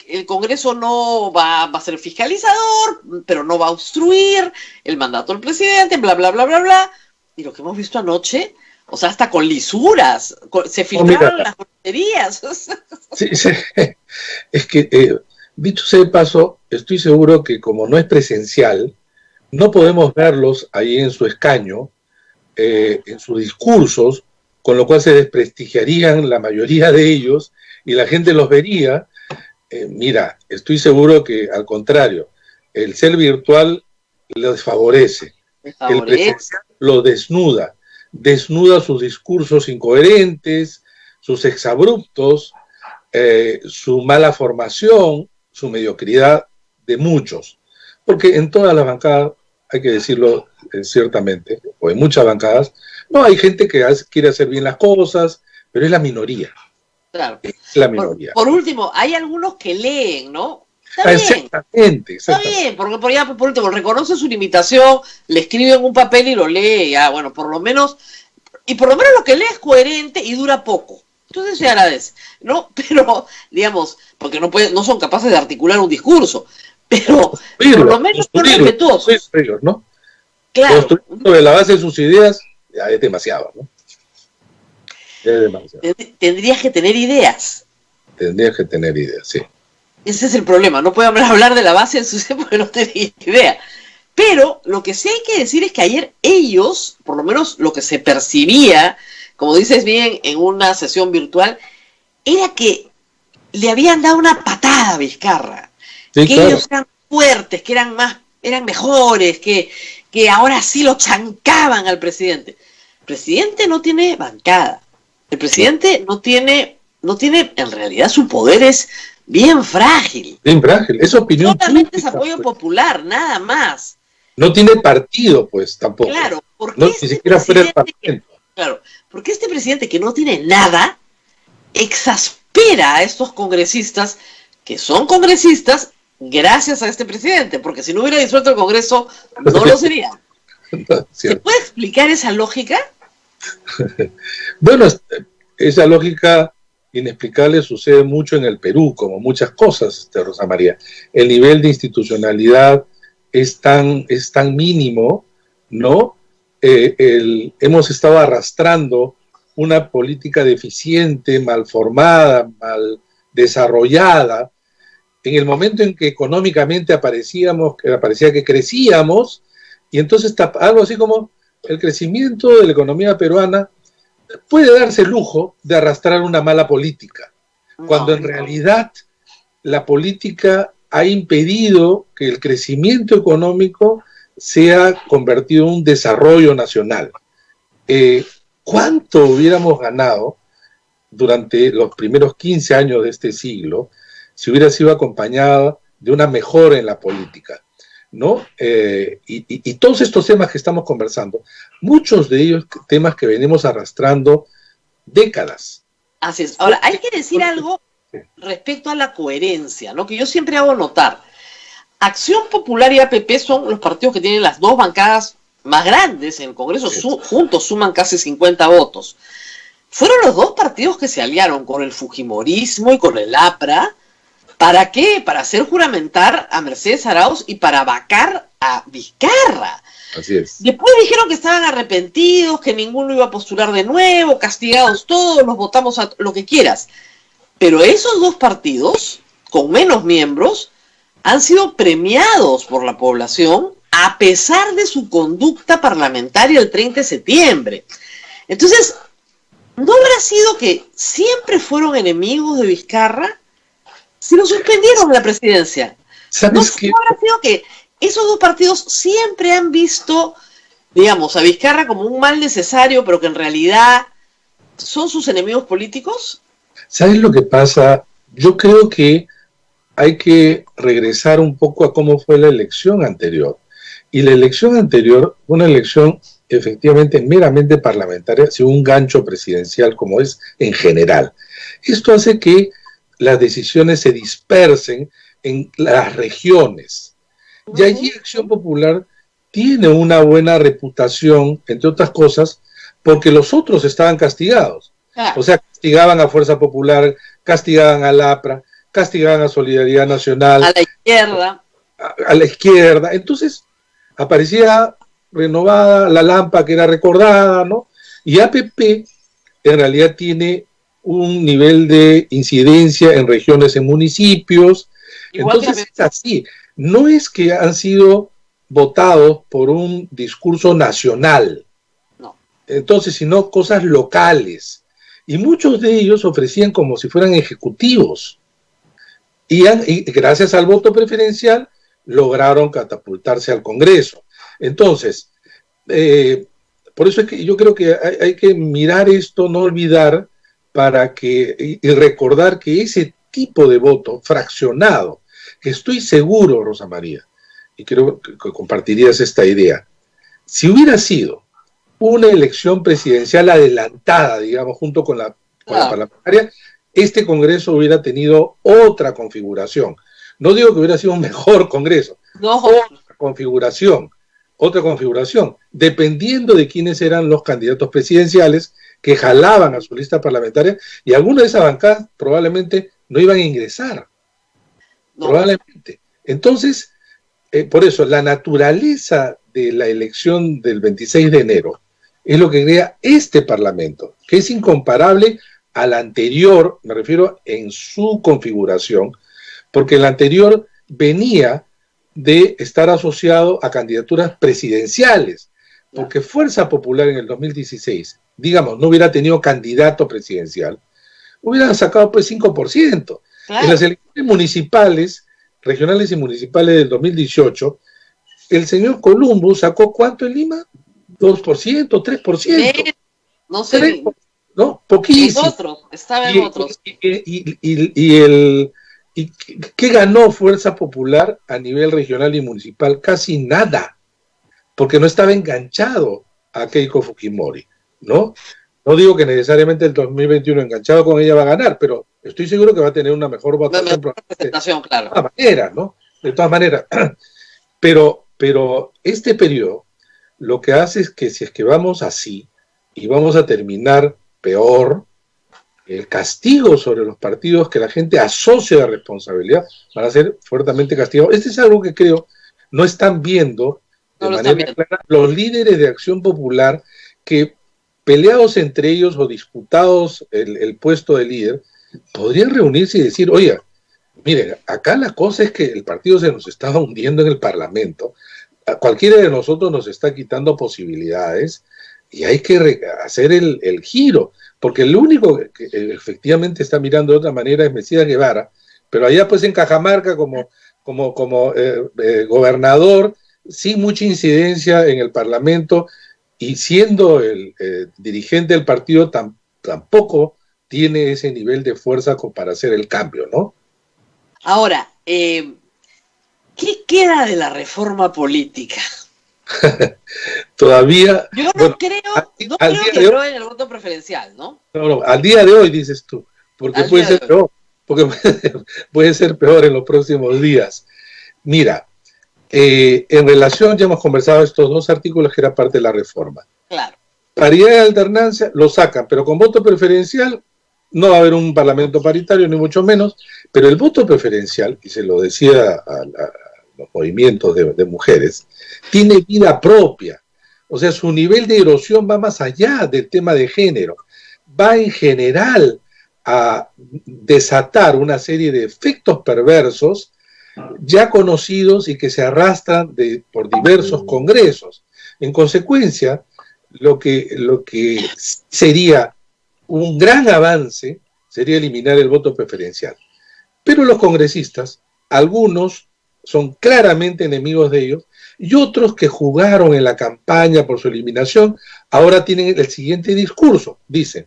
El Congreso no va a ser fiscalizador, pero no va a obstruir el mandato del presidente, bla, bla, bla, bla, bla. Y lo que hemos visto anoche, o sea, hasta con lisuras, se filtraron las groserías. Sí, es que, dicho sea de paso, estoy seguro que como no es presencial, no podemos verlos ahí en su escaño, en sus discursos, con lo cual se desprestigiarían la mayoría de ellos y la gente los vería. Mira, estoy seguro que al contrario, el ser virtual lo desfavorece. El presencial lo desnuda sus discursos incoherentes, sus exabruptos, su mala formación, su mediocridad de muchos. Porque en todas las bancadas, hay que decirlo ciertamente, o en muchas bancadas, no hay gente que quiere hacer bien las cosas, pero es la minoría. Claro. Es la minoría. Por último, hay algunos que leen, ¿no? Exactamente. Está bien, porque por último, reconoce su limitación, le escribe en un papel y lo lee, ya, bueno, por lo menos lo que lee es coherente y dura poco. Entonces se agradece, ¿no? Pero, digamos, porque no son capaces de articular un discurso, pero por lo menos son respetuosos. ¿No? Claro. Construyendo de la base de sus ideas, ya es demasiado, ¿no? Tendrías que tener ideas. Tendrías que tener ideas, sí. Ese es el problema, no podemos hablar de la base de su idea porque no tenía idea. Pero lo que sí hay que decir es que ayer ellos, por lo menos lo que se percibía, como dices bien, en una sesión virtual, era que le habían dado una patada a Vizcarra. Sí, que claro. Ellos eran fuertes, que eran mejores, que ahora sí lo chancaban al presidente. El presidente no tiene bancada. El presidente no tiene, en realidad su poder es bien frágil. Bien frágil, es opinión solamente pública, es apoyo pues. Popular, nada más. No tiene partido, pues, tampoco. Claro, porque no, ni siquiera fuera el parlamento. Claro, porque este presidente que no tiene nada, exaspera a estos congresistas, que son congresistas gracias a este presidente, porque si no hubiera disuelto el Congreso, no lo sería. No, ¿se puede explicar esa lógica? Bueno, esa lógica inexplicable sucede mucho en el Perú, como muchas cosas, Rosa María. El nivel de institucionalidad es tan mínimo, ¿no? Hemos estado arrastrando una política deficiente, mal formada, mal desarrollada. En el momento en que económicamente parecía que crecíamos, y entonces algo así como el crecimiento de la economía peruana puede darse el lujo de arrastrar una mala política, cuando en realidad la política ha impedido que el crecimiento económico sea convertido en un desarrollo nacional. ¿Cuánto hubiéramos ganado durante los primeros 15 años de este siglo si hubiera sido acompañada de una mejora en la política, ¿no? Y todos estos temas que estamos conversando, muchos de ellos temas que venimos arrastrando décadas. Así es. Ahora, hay que decir algo respecto a la coherencia, ¿no? Que yo siempre hago notar. Acción Popular y APP son los partidos que tienen las dos bancadas más grandes en el Congreso, juntos suman casi 50 votos. Fueron los dos partidos que se aliaron con el fujimorismo y con el APRA. ¿Para qué? Para hacer juramentar a Mercedes Arauz y para vacar a Vizcarra. Así es. Después dijeron que estaban arrepentidos, que ninguno iba a postular de nuevo, castigados todos, los votamos a lo que quieras. Pero esos dos partidos, con menos miembros, han sido premiados por la población a pesar de su conducta parlamentaria el 30 de septiembre. Entonces, ¿no habrá sido que siempre fueron enemigos de Vizcarra? Si lo suspendieron de la presidencia. ¿No habrá sido que esos dos partidos siempre han visto, digamos, a Vizcarra como un mal necesario, pero que en realidad son sus enemigos políticos? ¿Sabes lo que pasa? Yo creo que hay que regresar un poco a cómo fue la elección anterior. Y la elección anterior fue una elección efectivamente meramente parlamentaria, sin un gancho presidencial como es en general. Esto hace que las decisiones se dispersen en las regiones. Y allí Acción Popular tiene una buena reputación, entre otras cosas, porque los otros estaban castigados. O sea, castigaban a Fuerza Popular, castigaban al APRA, castigaban a Solidaridad Nacional. A la izquierda. A la izquierda. Entonces, aparecía renovada la Lampa, que era recordada, ¿no? Y APP en realidad tiene un nivel de incidencia en regiones, en municipios. Entonces es así. No es que han sido votados por un discurso nacional. No. Entonces, sino cosas locales. Y muchos de ellos ofrecían como si fueran ejecutivos. Y gracias al voto preferencial lograron catapultarse al Congreso. Entonces, por eso es que yo creo que hay que mirar esto, no olvidar, y recordar que ese tipo de voto fraccionado, que estoy seguro, Rosa María, y creo que compartirías esta idea, si hubiera sido una elección presidencial adelantada, digamos, junto con la parlamentaria, este Congreso hubiera tenido otra configuración. No digo que hubiera sido un mejor Congreso, otra configuración, dependiendo de quiénes eran los candidatos presidenciales que jalaban a su lista parlamentaria, y algunas de esas bancadas probablemente no iban a ingresar. No. Probablemente. Entonces, por eso, la naturaleza de la elección del 26 de enero es lo que crea este Parlamento, que es incomparable al anterior, me refiero en su configuración, porque el anterior venía de estar asociado a candidaturas presidenciales, porque Fuerza Popular en el 2016, digamos, no hubiera tenido candidato presidencial, hubieran sacado pues 5%. Claro. En las elecciones municipales, regionales y municipales del 2018, el señor Columbo sacó ¿cuánto en Lima? 2%, 3%. No sé. 3%, ¿no? Poquísimo. Estaba en otros. ¿Y qué ganó Fuerza Popular a nivel regional y municipal? Casi nada, porque no estaba enganchado a Keiko Fujimori, ¿no? No digo que necesariamente el 2021 enganchado con ella va a ganar, pero estoy seguro que va a tener una mejor votación. Claro. De todas maneras, ¿no? De todas maneras. Pero este periodo lo que hace es que si es que vamos así y vamos a terminar peor, el castigo sobre los partidos que la gente asocia de responsabilidad van a ser fuertemente castigados. Este es algo que creo no están viendo de manera clara los líderes de Acción Popular, que peleados entre ellos o disputados el puesto de líder, podrían reunirse y decir, oye, miren, acá la cosa es que el partido se nos está hundiendo en el Parlamento, a cualquiera de nosotros nos está quitando posibilidades y hay que hacer el giro, porque el único que efectivamente está mirando de otra manera es Mesías Guevara, pero allá pues en Cajamarca como gobernador, sin mucha incidencia en el Parlamento y siendo el dirigente del partido, tampoco tiene ese nivel de fuerza para hacer el cambio, ¿no? Ahora, ¿qué queda de la reforma política? Todavía... Yo no creo que aprueben el voto preferencial, ¿no? No, al día de hoy dices tú, porque puede ser peor, porque puede ser peor en los próximos días. Mira, en relación, ya hemos conversado estos dos artículos que era parte de la reforma. Claro. Paridad y alternancia lo sacan, pero con voto preferencial no va a haber un parlamento paritario, ni mucho menos, pero el voto preferencial, y se lo decía a los movimientos de mujeres, tiene vida propia. O sea, su nivel de erosión va más allá del tema de género. Va en general a desatar una serie de efectos perversos ya conocidos y que se arrastran por diversos congresos. En consecuencia, lo que sería un gran avance sería eliminar el voto preferencial. Pero los congresistas, algunos son claramente enemigos de ellos, y otros que jugaron en la campaña por su eliminación, ahora tienen el siguiente discurso. Dicen,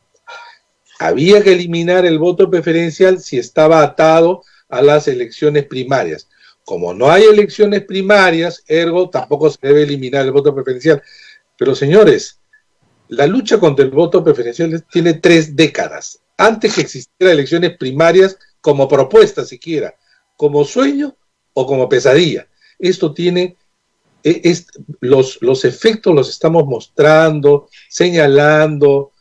había que eliminar el voto preferencial si estaba atado a las elecciones primarias. Como no hay elecciones primarias, ergo tampoco se debe eliminar el voto preferencial. Pero señores, la lucha contra el voto preferencial tiene 3 décadas. Antes que existieran elecciones primarias como propuesta siquiera, como sueño o como pesadilla. Esto tiene, los efectos los estamos mostrando, señalando,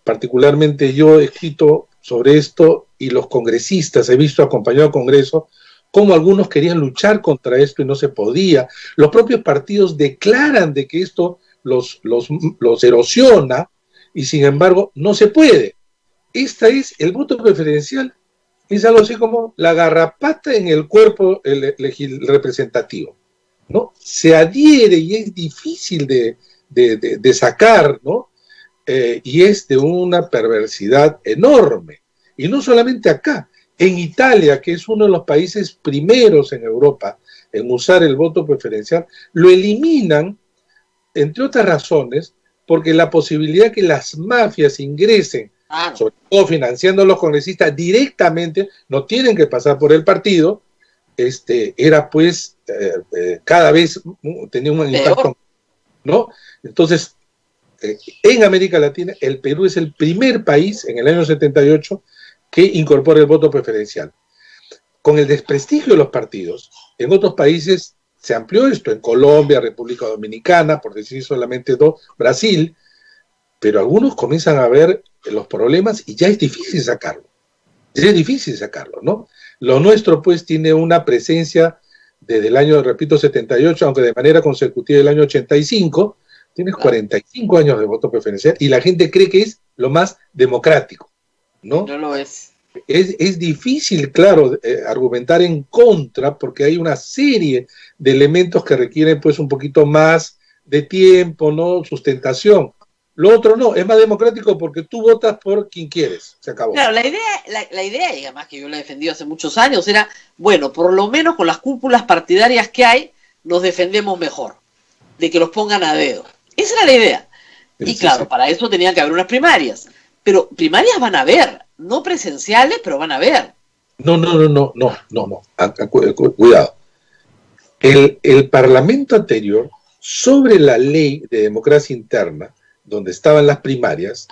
particularmente yo he escrito sobre esto y los congresistas, he visto acompañado al Congreso, cómo algunos querían luchar contra esto y no se podía. Los propios partidos declaran de que esto los erosiona y sin embargo no se puede. El voto preferencial es algo así como la garrapata en el cuerpo representativo, ¿no? Se adhiere y es difícil de sacar, ¿no? Y es de una perversidad enorme. Y no solamente acá, en Italia, que es uno de los países primeros en Europa en usar el voto preferencial, lo eliminan, entre otras razones, porque la posibilidad que las mafias ingresen, sobre todo financiando a los congresistas directamente, no tienen que pasar por el partido, era pues cada vez tenía un impacto, ¿no? Entonces, en América Latina, el Perú es el primer país en el año 78 que incorpora el voto preferencial. Con el desprestigio de los partidos, en otros países se amplió esto, en Colombia, República Dominicana, por decir solamente 2, Brasil, pero algunos comienzan a ver los problemas y ya es difícil sacarlo. Ya es difícil sacarlo, ¿no? Lo nuestro, pues, tiene una presencia desde el año, repito, 78, aunque de manera consecutiva el año 85, tienes 45 años de voto preferencial y la gente cree que es lo más democrático, ¿no? No lo es. Es difícil, claro, argumentar en contra porque hay una serie de elementos que requieren pues un poquito más de tiempo, ¿no? Sustentación. Lo otro no, es más democrático porque tú votas por quien quieres, se acabó. Claro, la idea, y además que yo la he defendido hace muchos años, era, bueno, por lo menos con las cúpulas partidarias que hay, nos defendemos mejor, de que los pongan a dedo. Esa era la idea. Y claro, para eso tenían que haber unas primarias. Pero primarias van a haber, no presenciales, pero van a haber. No. Cuidado. El Parlamento anterior, sobre la ley de democracia interna, donde estaban las primarias,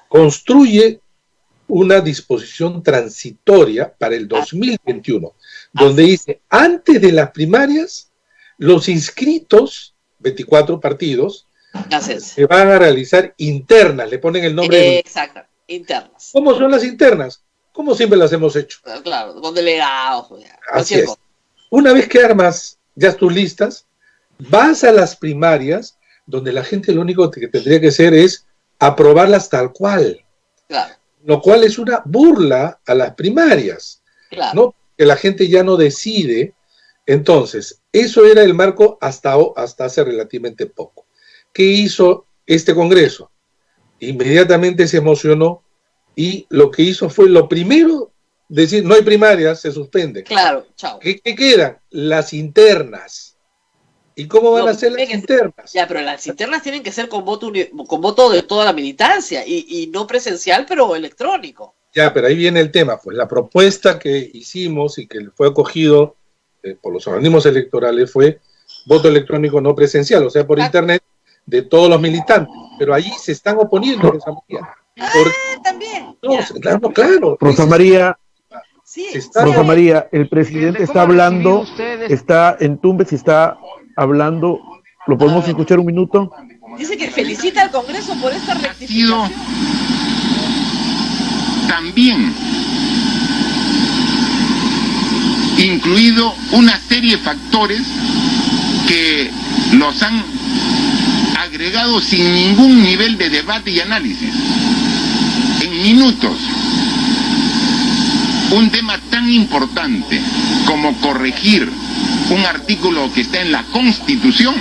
construye una disposición transitoria para el 2021, donde dice, antes de las primarias, los inscritos, 24 partidos, se van a realizar internas, le ponen el nombre. Internas. ¿Cómo son las internas? Como siempre las hemos hecho. Claro, con delegados. Así es. Una vez que armas ya tus listas, vas a las primarias, donde la gente lo único que tendría que hacer es aprobarlas tal cual. Claro. Lo cual es una burla a las primarias. Claro. ¿No? Que la gente ya no decide. Entonces, eso era el marco hasta hace relativamente poco. ¿Qué hizo este Congreso? Inmediatamente se emocionó y lo que hizo fue lo primero, decir, no hay primarias, se suspende. Claro, chao. ¿Qué quedan? Las internas. ¿Y cómo van a ser las internas? Ya, pero las internas tienen que ser con voto de toda la militancia y no presencial, pero electrónico. Ya, pero ahí viene el tema, pues la propuesta que hicimos y que fue acogido por los organismos electorales fue voto electrónico no presencial, o sea, por internet de todos los militantes, pero ahí se están oponiendo, Rosa María. También. No, claro. Rosa María, sí, Rosa María, el presidente está hablando, está en Tumbes y está hablando. ¿Lo podemos escuchar un minuto? Dice que felicita al Congreso por esta rectificación. También incluido una serie de factores que los han agregado sin ningún nivel de debate y análisis. En minutos, un tema tan importante como corregir un artículo que está en la Constitución,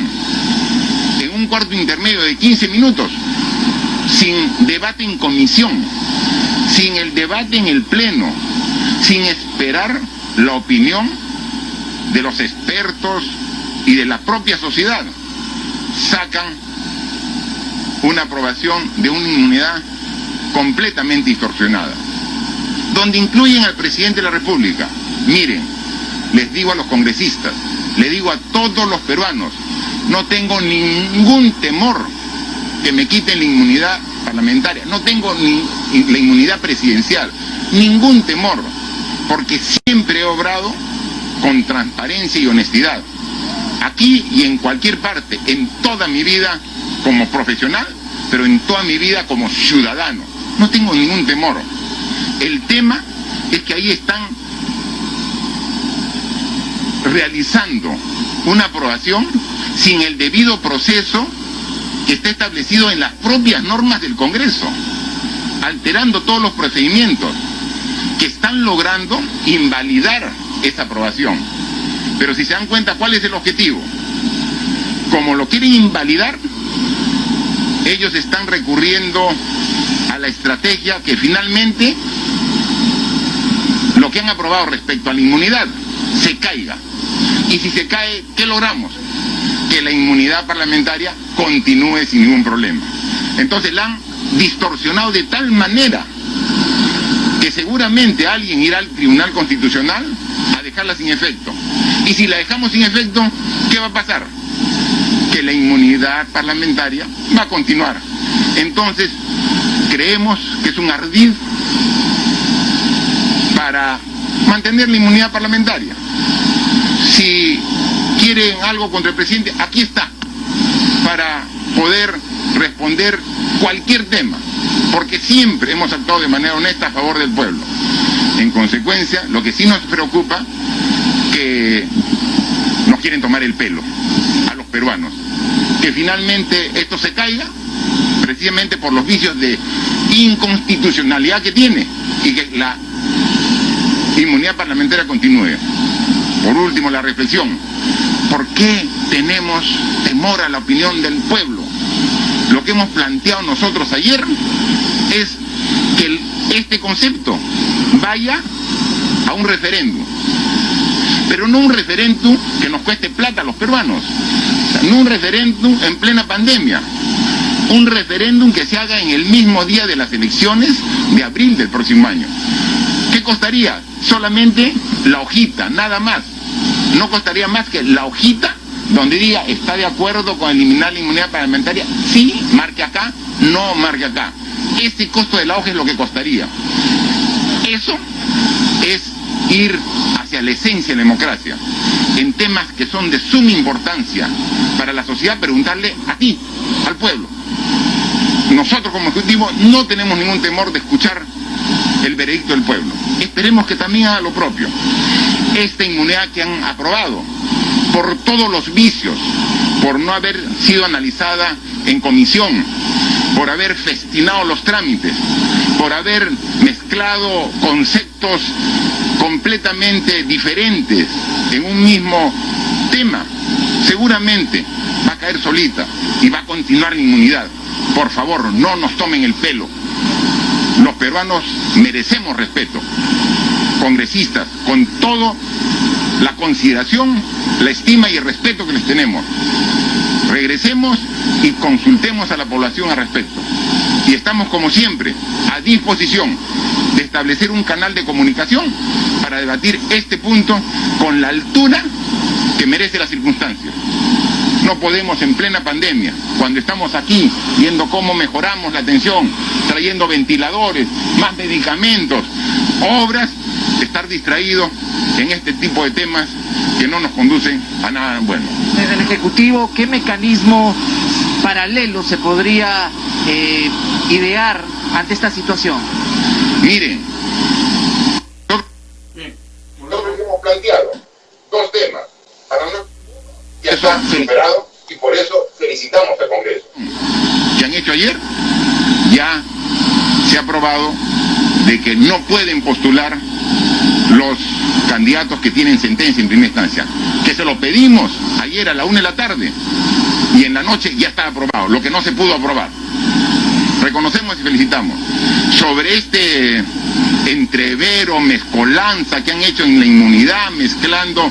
en un cuarto intermedio de 15 minutos, sin debate en comisión, sin el debate en el Pleno, sin esperar la opinión de los expertos y de la propia sociedad, sacan una aprobación de una inmunidad completamente distorsionada, donde incluyen al presidente de la República. Miren, les digo a los congresistas, le digo a todos los peruanos, no tengo ningún temor que me quiten la inmunidad parlamentaria, no tengo la inmunidad presidencial, ningún temor, porque siempre he obrado con transparencia y honestidad, aquí y en cualquier parte, en toda mi vida como profesional, pero en toda mi vida como ciudadano. No tengo ningún temor. El tema es que ahí están realizando una aprobación sin el debido proceso que está establecido en las propias normas del Congreso, alterando todos los procedimientos que están logrando invalidar esa aprobación. Pero si se dan cuenta, ¿cuál es el objetivo? Como lo quieren invalidar, ellos están recurriendo a la estrategia que finalmente lo que han aprobado respecto a la inmunidad se caiga. Y si se cae, ¿qué logramos? Que la inmunidad parlamentaria continúe sin ningún problema. Entonces la han distorsionado de tal manera que seguramente alguien irá al Tribunal Constitucional a dejarla sin efecto. Y si la dejamos sin efecto, ¿qué va a pasar? Que la inmunidad parlamentaria va a continuar. Entonces, creemos que es un ardid para mantener la inmunidad parlamentaria. Si quieren algo contra el presidente, aquí está, para poder responder cualquier tema, porque siempre hemos actuado de manera honesta a favor del pueblo. En consecuencia, lo que sí nos preocupa, que nos quieren tomar el pelo a los peruanos, que finalmente esto se caiga precisamente por los vicios de inconstitucionalidad que tiene y que la inmunidad parlamentaria continúe. Por último, la reflexión: ¿por qué tenemos temor a la opinión del pueblo? Lo que hemos planteado nosotros ayer es que este concepto vaya a un referéndum, pero no un referéndum que nos cueste plata a los peruanos, o sea, no un referéndum en plena pandemia, un referéndum que se haga en el mismo día de las elecciones de abril del próximo año. ¿Qué costaría? Solamente la hojita, nada más. No costaría más que la hojita donde diga está de acuerdo con eliminar la inmunidad parlamentaria, sí, marque acá, no marque acá. Ese costo de la hoja es lo que costaría. Eso es ir hacia la esencia de la democracia. En temas que son de suma importancia para la sociedad, preguntarle a ti, al pueblo, nosotros como Ejecutivo no tenemos ningún temor de escuchar el veredicto del pueblo. Esperemos que también haga lo propio. Esta inmunidad que han aprobado, por todos los vicios, por no haber sido analizada en comisión, por haber festinado los trámites, por haber mezclado conceptos completamente diferentes en un mismo tema, seguramente va a caer solita y va a continuar la inmunidad. Por favor, no nos tomen el pelo. Los peruanos merecemos respeto. Congresistas, con toda la consideración, la estima y el respeto que les tenemos. Regresemos y consultemos a la población al respecto. Y estamos, como siempre, a disposición de establecer un canal de comunicación para debatir este punto con la altura que merece la circunstancia. No podemos en plena pandemia, cuando estamos aquí viendo cómo mejoramos la atención, trayendo ventiladores, más medicamentos, obras, estar distraídos en este tipo de temas que no nos conducen a nada bueno. Desde el Ejecutivo, ¿qué mecanismo paralelo se podría idear ante esta situación? Miren, nosotros hemos planteado dos temas. Para nosotros ya está superado y por eso felicitamos al Congreso. ¿Qué han hecho ayer? Ya se ha aprobado de que no pueden postular los candidatos que tienen sentencia en primera instancia, que se lo pedimos ayer a la 1 de la tarde y en la noche ya está aprobado, lo que no se pudo aprobar. Reconocemos y felicitamos. Sobre este entrevero, mezcolanza que han hecho en la inmunidad, mezclando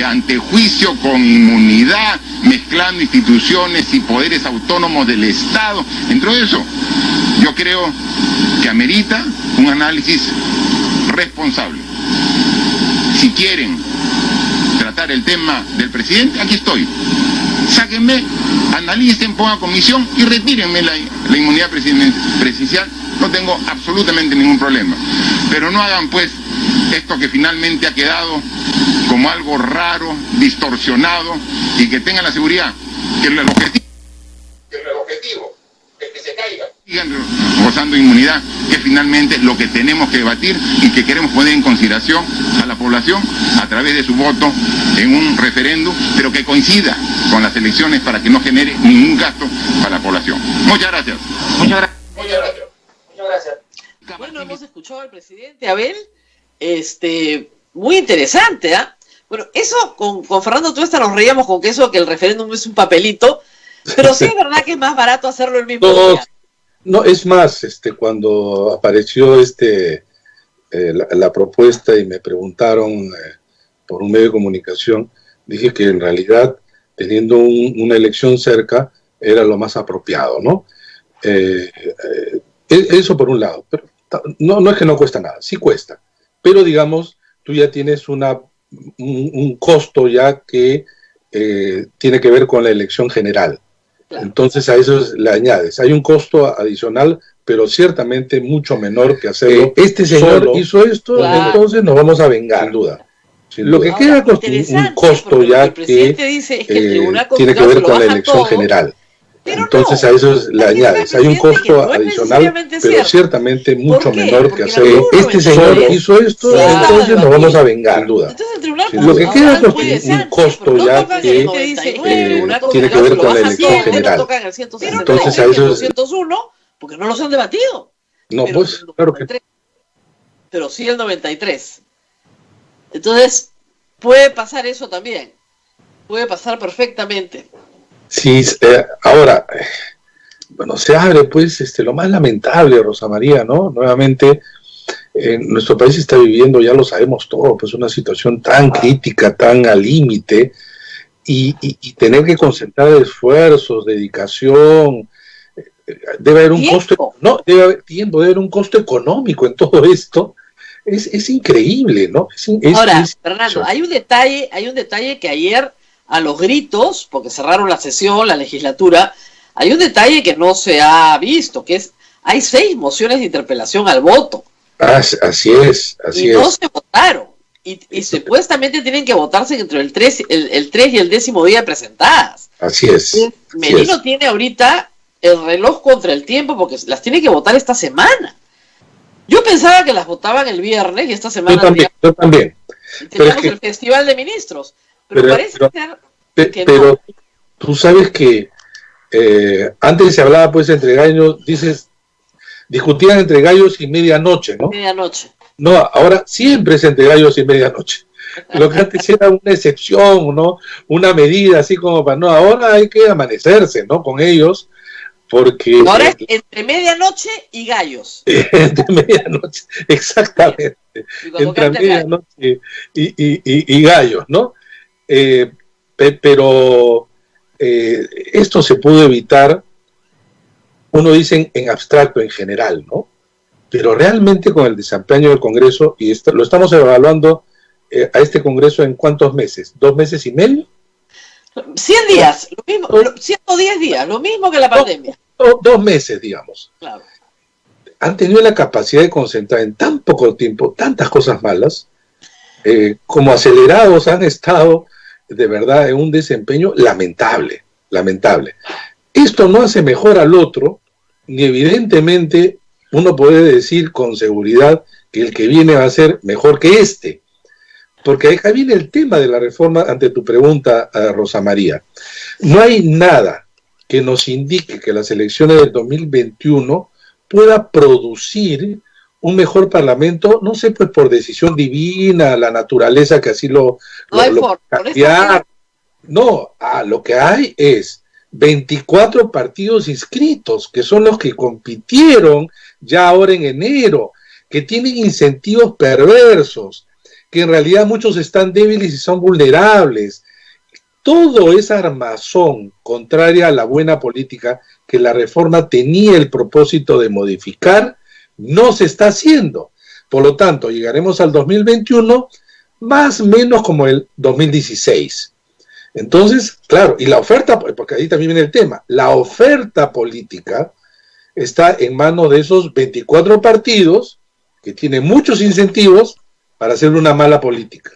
antejuicio con inmunidad, mezclando instituciones y poderes autónomos del Estado, entre eso, yo creo que amerita un análisis responsable. Si quieren tratar el tema del presidente, aquí estoy. Sáquenme, analicen, pongan comisión y retírenme la inmunidad presidencial. No tengo absolutamente ningún problema. Pero no hagan pues esto que finalmente ha quedado como algo raro, distorsionado, y que tengan la seguridad que el objetivo es que se caiga. Sigan gozando de inmunidad, que finalmente es lo que tenemos que debatir y que queremos poner en consideración a la población a través de su voto en un referéndum, pero que coincida con las elecciones para que no genere ningún gasto para la población. Muchas gracias. Muchas gracias. Muchas gracias. Bueno, hemos escuchado al presidente Abel, muy interesante, ¿ah? Bueno, eso con Fernando Tuesta nos reíamos con que eso, que el referéndum es un papelito, pero sí es verdad que es más barato hacerlo el mismo día. No, es más, cuando apareció la propuesta y me preguntaron por un medio de comunicación, dije que en realidad, teniendo una elección cerca, era lo más apropiado, ¿no? Eso por un lado, pero no es que no cuesta nada, sí cuesta, pero digamos, tú ya tienes un costo ya que tiene que ver con la elección general. Entonces a eso le añades. Hay un costo adicional, pero ciertamente mucho menor que hacerlo. Este señor hizo esto, entonces nos vamos a vengar. Sin duda. Lo que queda es un costo ya que tiene que ver con la elección general. Entonces a eso le añades. Hay un costo adicional, pero ciertamente mucho menor que hacerlo. Este señor hizo esto, entonces nos vamos a vengar. Sin duda. Lo que queda es un costo ya que tiene que ver con la elección general. Entonces a eso porque no los han debatido. No, pues, claro que pero sí el 93. Entonces, puede pasar eso también. Puede pasar perfectamente. Sí, ahora, bueno, se abre pues lo más lamentable, Rosa María, ¿no? Nuevamente, nuestro país está viviendo, ya lo sabemos todo, pues una situación tan crítica, tan al límite, y tener que concentrar esfuerzos, dedicación, debe haber un costo, no, debe haber tiempo, debe haber un costo económico en todo esto. Es increíble, ¿no? Ahora, Fernando, hay un detalle que ayer, a los gritos, porque cerraron la sesión, la legislatura, hay un detalle que no se ha visto, que hay 6 mociones de interpelación al voto. Así es. No se votaron. Y supuestamente tienen que votarse entre el 3 y el 10º día presentadas. Así es. Merino tiene ahorita el reloj contra el tiempo porque las tiene que votar esta semana. Yo pensaba que las votaban el viernes y esta semana yo también. teníamos el Festival de Ministros, pero parece ser que pero no. Tú sabes que antes se hablaba pues entre gallos, discutían entre gallos y medianoche, ¿no? Medianoche. No, ahora siempre es entre gallos y medianoche. Lo que antes era una excepción, ¿no? Una medida así como para, no, ahora hay que amanecerse, ¿no? Con ellos, porque... Ahora es entre medianoche y gallos. Entre medianoche, exactamente. Entre medianoche y gallos, ¿no? Pero esto se pudo evitar, uno dice en abstracto, en general, ¿no? Pero realmente con el desempeño del Congreso, y lo estamos evaluando a este Congreso en ¿cuántos meses? ¿2 meses y medio? 100 días, lo mismo, 110 días, lo mismo que la pandemia. 2 meses, digamos. Claro. Han tenido la capacidad de concentrar en tan poco tiempo tantas cosas malas, como acelerados han estado, de verdad, en un desempeño lamentable. Esto no hace mejor al otro, ni evidentemente uno puede decir con seguridad que el que viene va a ser mejor que este. Porque acá viene el tema de la reforma ante tu pregunta, Rosa María. No hay nada que nos indique que las elecciones del 2021 pueda producir un mejor parlamento, no sé, pues por decisión divina, la naturaleza que así lo cambiar. No, lo que hay es 24 partidos inscritos, que son los que compitieron ya ahora en enero, que tienen incentivos perversos, que en realidad muchos están débiles y son vulnerables. Todo es armazón contraria a la buena política que la reforma tenía el propósito de modificar, no se está haciendo. Por lo tanto, llegaremos al 2021 más o menos como el 2016. Entonces, claro, y la oferta, porque ahí también viene el tema, la oferta política está en manos de esos 24 partidos que tienen muchos incentivos para hacer una mala política.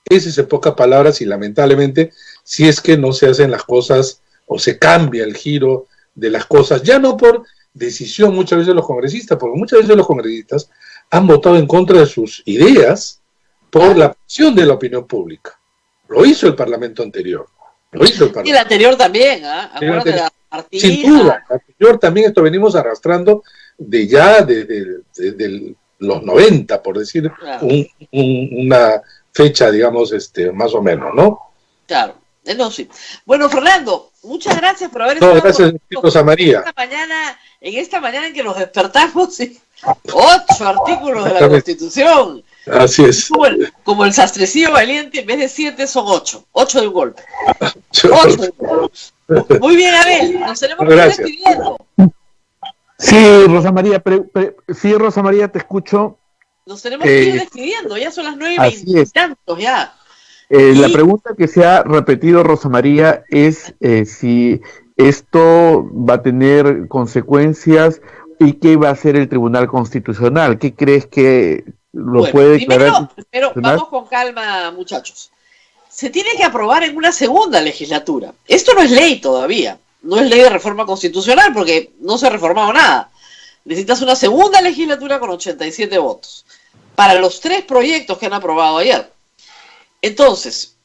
Ese es en pocas palabras, y lamentablemente, si es que no se hacen las cosas o se cambia el giro de las cosas, ya no por decisión muchas veces de los congresistas, porque muchas veces los congresistas han votado en contra de sus ideas por la presión de la opinión pública. Lo hizo el Parlamento anterior. Y el anterior también, ¿ah? Acuérdate de la partida. Sin duda, el anterior también, esto venimos arrastrando desde los 90, por decir, claro, una fecha, digamos, más o menos, ¿no? Claro, no, sí. Bueno, Fernando, muchas gracias por haber estado gracias, Rosa María. En esta mañana en que nos despertamos, 8 artículos de la Constitución. Así es. Como el sastrecillo valiente, en vez de 7 son 8. 8 de un golpe. 8 de un golpe. Muy bien, Abel, nos tenemos que ir despidiendo. Sí, Rosa María, te escucho. Nos tenemos que ir despidiendo, ya son las 9:20 y tantos ya. La pregunta que se ha repetido, Rosa María, es si esto va a tener consecuencias y qué va a hacer el Tribunal Constitucional. ¿Qué crees que puede declarar? Pero vamos con calma, muchachos. Se tiene que aprobar en una segunda legislatura. Esto no es ley todavía. No es ley de reforma constitucional porque no se ha reformado nada. Necesitas una segunda legislatura con 87 votos para los 3 proyectos que han aprobado ayer. Entonces,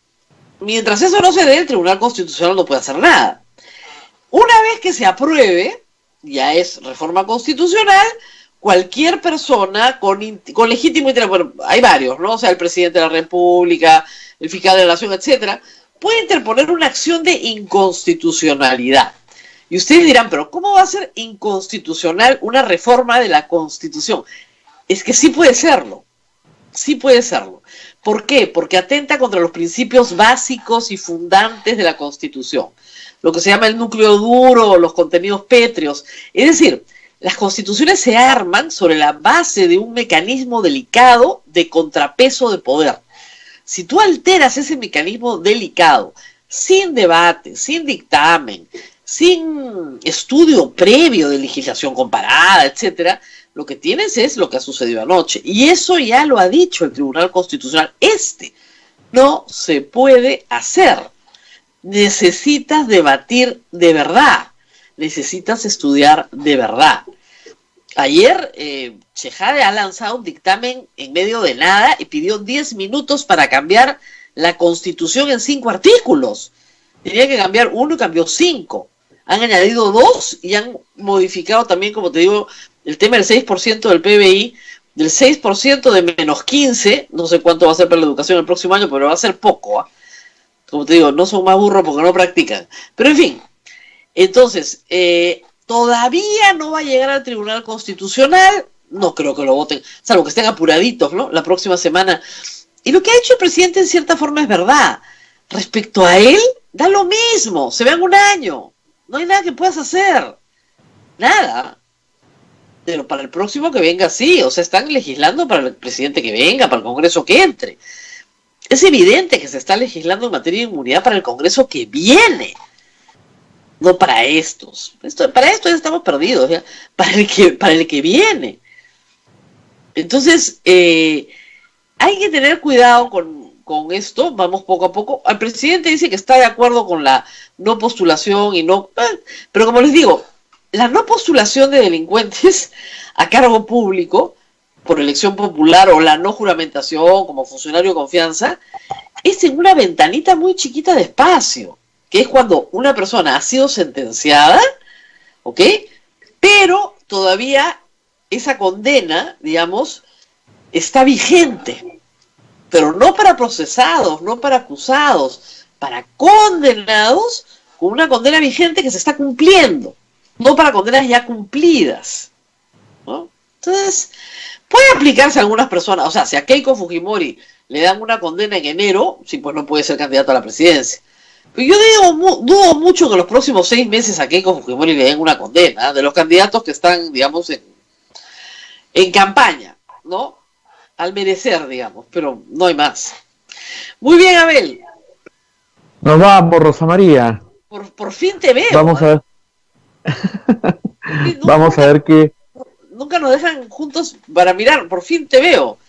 mientras eso no se dé, el Tribunal Constitucional no puede hacer nada. Una vez que se apruebe, ya es reforma constitucional, cualquier persona con legítimo interés, bueno, hay varios, ¿no? O sea, el presidente de la República, el fiscal de la Nación, etcétera, puede interponer una acción de inconstitucionalidad. Y ustedes dirán, pero ¿cómo va a ser inconstitucional una reforma de la Constitución? Es que sí puede serlo. Sí puede serlo. ¿Por qué? Porque atenta contra los principios básicos y fundantes de la Constitución. Lo que se llama el núcleo duro, los contenidos pétreos. Es decir, las constituciones se arman sobre la base de un mecanismo delicado de contrapeso de poder. Si tú alteras ese mecanismo delicado, sin debate, sin dictamen, sin estudio previo de legislación comparada, etcétera, lo que tienes es lo que ha sucedido anoche. Y eso ya lo ha dicho el Tribunal Constitucional. No se puede hacer. Necesitas debatir de verdad. necesitas estudiar de verdad. Ayer Chejade ha lanzado un dictamen en medio de nada y pidió 10 minutos para cambiar la Constitución en 5 artículos. Tenía que cambiar 1 y cambió 5. Han añadido 2 y han modificado también, como te digo, el tema del 6% del PBI, del 6% de menos 15, no sé cuánto va a ser para la educación el próximo año, pero va a ser poco, ¿eh? Como te digo, no son más burros porque no practican. Pero en fin, entonces, todavía no va a llegar al Tribunal Constitucional, no creo que lo voten, salvo que estén apuraditos, ¿no? La próxima semana. Y lo que ha hecho el presidente en cierta forma es verdad. Respecto a él, da lo mismo, se vean un año, no hay nada que puedas hacer, nada. Pero para el próximo que venga, sí, o sea, están legislando para el presidente que venga, para el Congreso que entre. Es evidente que se está legislando en materia de inmunidad para el Congreso que viene, no para estos. Para esto ya estamos perdidos, ¿ya? Para el que viene. Entonces, hay que tener cuidado con esto, vamos poco a poco. El presidente dice que está de acuerdo con la no postulación y no... Pero como les digo, la no postulación de delincuentes a cargo público por elección popular o la no juramentación como funcionario de confianza es en una ventanita muy chiquita de espacio, que es cuando una persona ha sido sentenciada, ¿ok? Pero todavía esa condena, digamos, está vigente, pero no para procesados, no para acusados, para condenados con una condena vigente que se está cumpliendo, no para condenas ya cumplidas, ¿no? Entonces, puede aplicarse a algunas personas, o sea, si a Keiko Fujimori le dan una condena en enero, sí, pues no puede ser candidato a la presidencia. Pero yo dudo mucho que en los próximos 6 meses a Keiko Fujimori le den una condena, de los candidatos que están, digamos, en campaña, ¿no? Al merecer, digamos, pero no hay más. Muy bien, Abel. Nos vamos, Rosa María. Por fin te veo. Vamos a ver. Vamos a ver qué. Nunca nos dejan juntos para mirar, por fin te veo.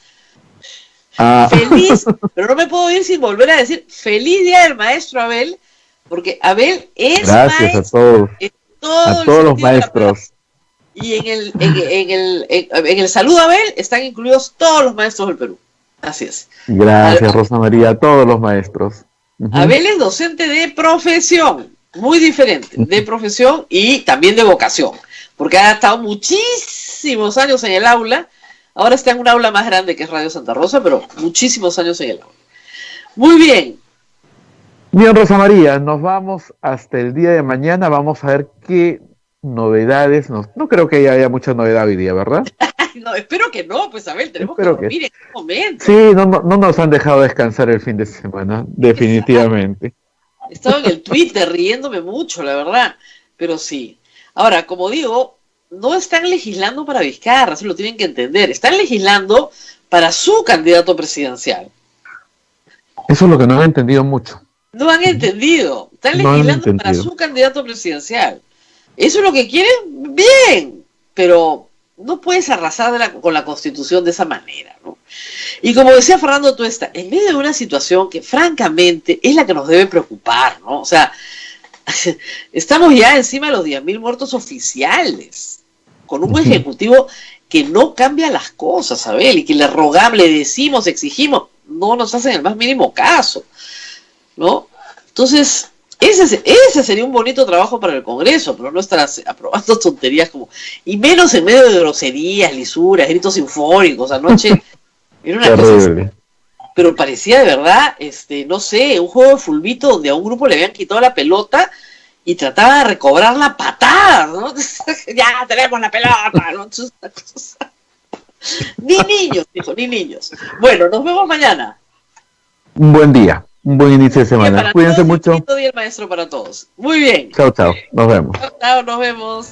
Ah. Feliz, pero no me puedo ir sin volver a decir feliz día del maestro, Abel, porque Abel es gracias maestro, a todos los maestros. Y en el saludo a Abel están incluidos todos los maestros del Perú. Así es. Gracias, Rosa María, a todos los maestros. Abel es docente de profesión, muy diferente, de profesión y también de vocación, porque ha estado muchísimos años en el aula. Ahora está en un aula más grande que es Radio Santa Rosa, pero muchísimos años en el aula. Muy bien. Bien, Rosa María, nos vamos hasta el día de mañana. Vamos a ver qué novedades. No creo que haya mucha novedad hoy día, ¿verdad? No, espero que no, pues Abel, tenemos que dormir en este momento. Sí, no nos han dejado descansar el fin de semana, definitivamente. Estaba en el Twitter riéndome mucho, la verdad, pero sí. Ahora, como digo, no están legislando para Vizcarra, se lo tienen que entender. Están legislando para su candidato presidencial. Eso es lo que no han entendido mucho. No han entendido. Están legislando para su candidato presidencial. Eso es lo que quieren, bien, pero no puedes arrasar con la Constitución de esa manera, ¿no? Y como decía Fernando Tuesta, en medio de una situación que francamente es la que nos debe preocupar, ¿no? O sea, estamos ya encima de los 10.000 muertos oficiales, con un ejecutivo que no cambia las cosas, Abel, y que le rogamos, le decimos, exigimos, no nos hacen el más mínimo caso, ¿no? Entonces, ese sería un bonito trabajo para el Congreso, pero no estar aprobando tonterías como, y menos en medio de groserías, lisuras, gritos sinfónicos. Anoche era una cosa, pero parecía de verdad, no sé, un juego de fulbito donde a un grupo le habían quitado la pelota y trataba de recobrar la patada, ¿no? Ya tenemos la pelota, ¿no? Ni niños, dijo, ni niños. Bueno, nos vemos mañana. Un buen día. Un buen inicio de semana. Cuídense mucho. Un día el maestro para todos. Muy bien. Chao, chao. Nos vemos. Chao, chao, nos vemos.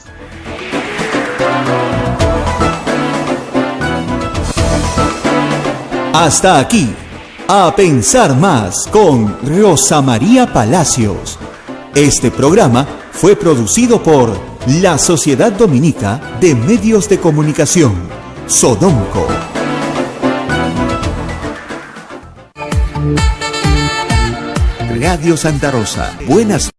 Hasta aquí. A pensar más con Rosa María Palacios. Este programa fue producido por la Sociedad Dominica de Medios de Comunicación, Sodomco. Radio Santa Rosa. Buenas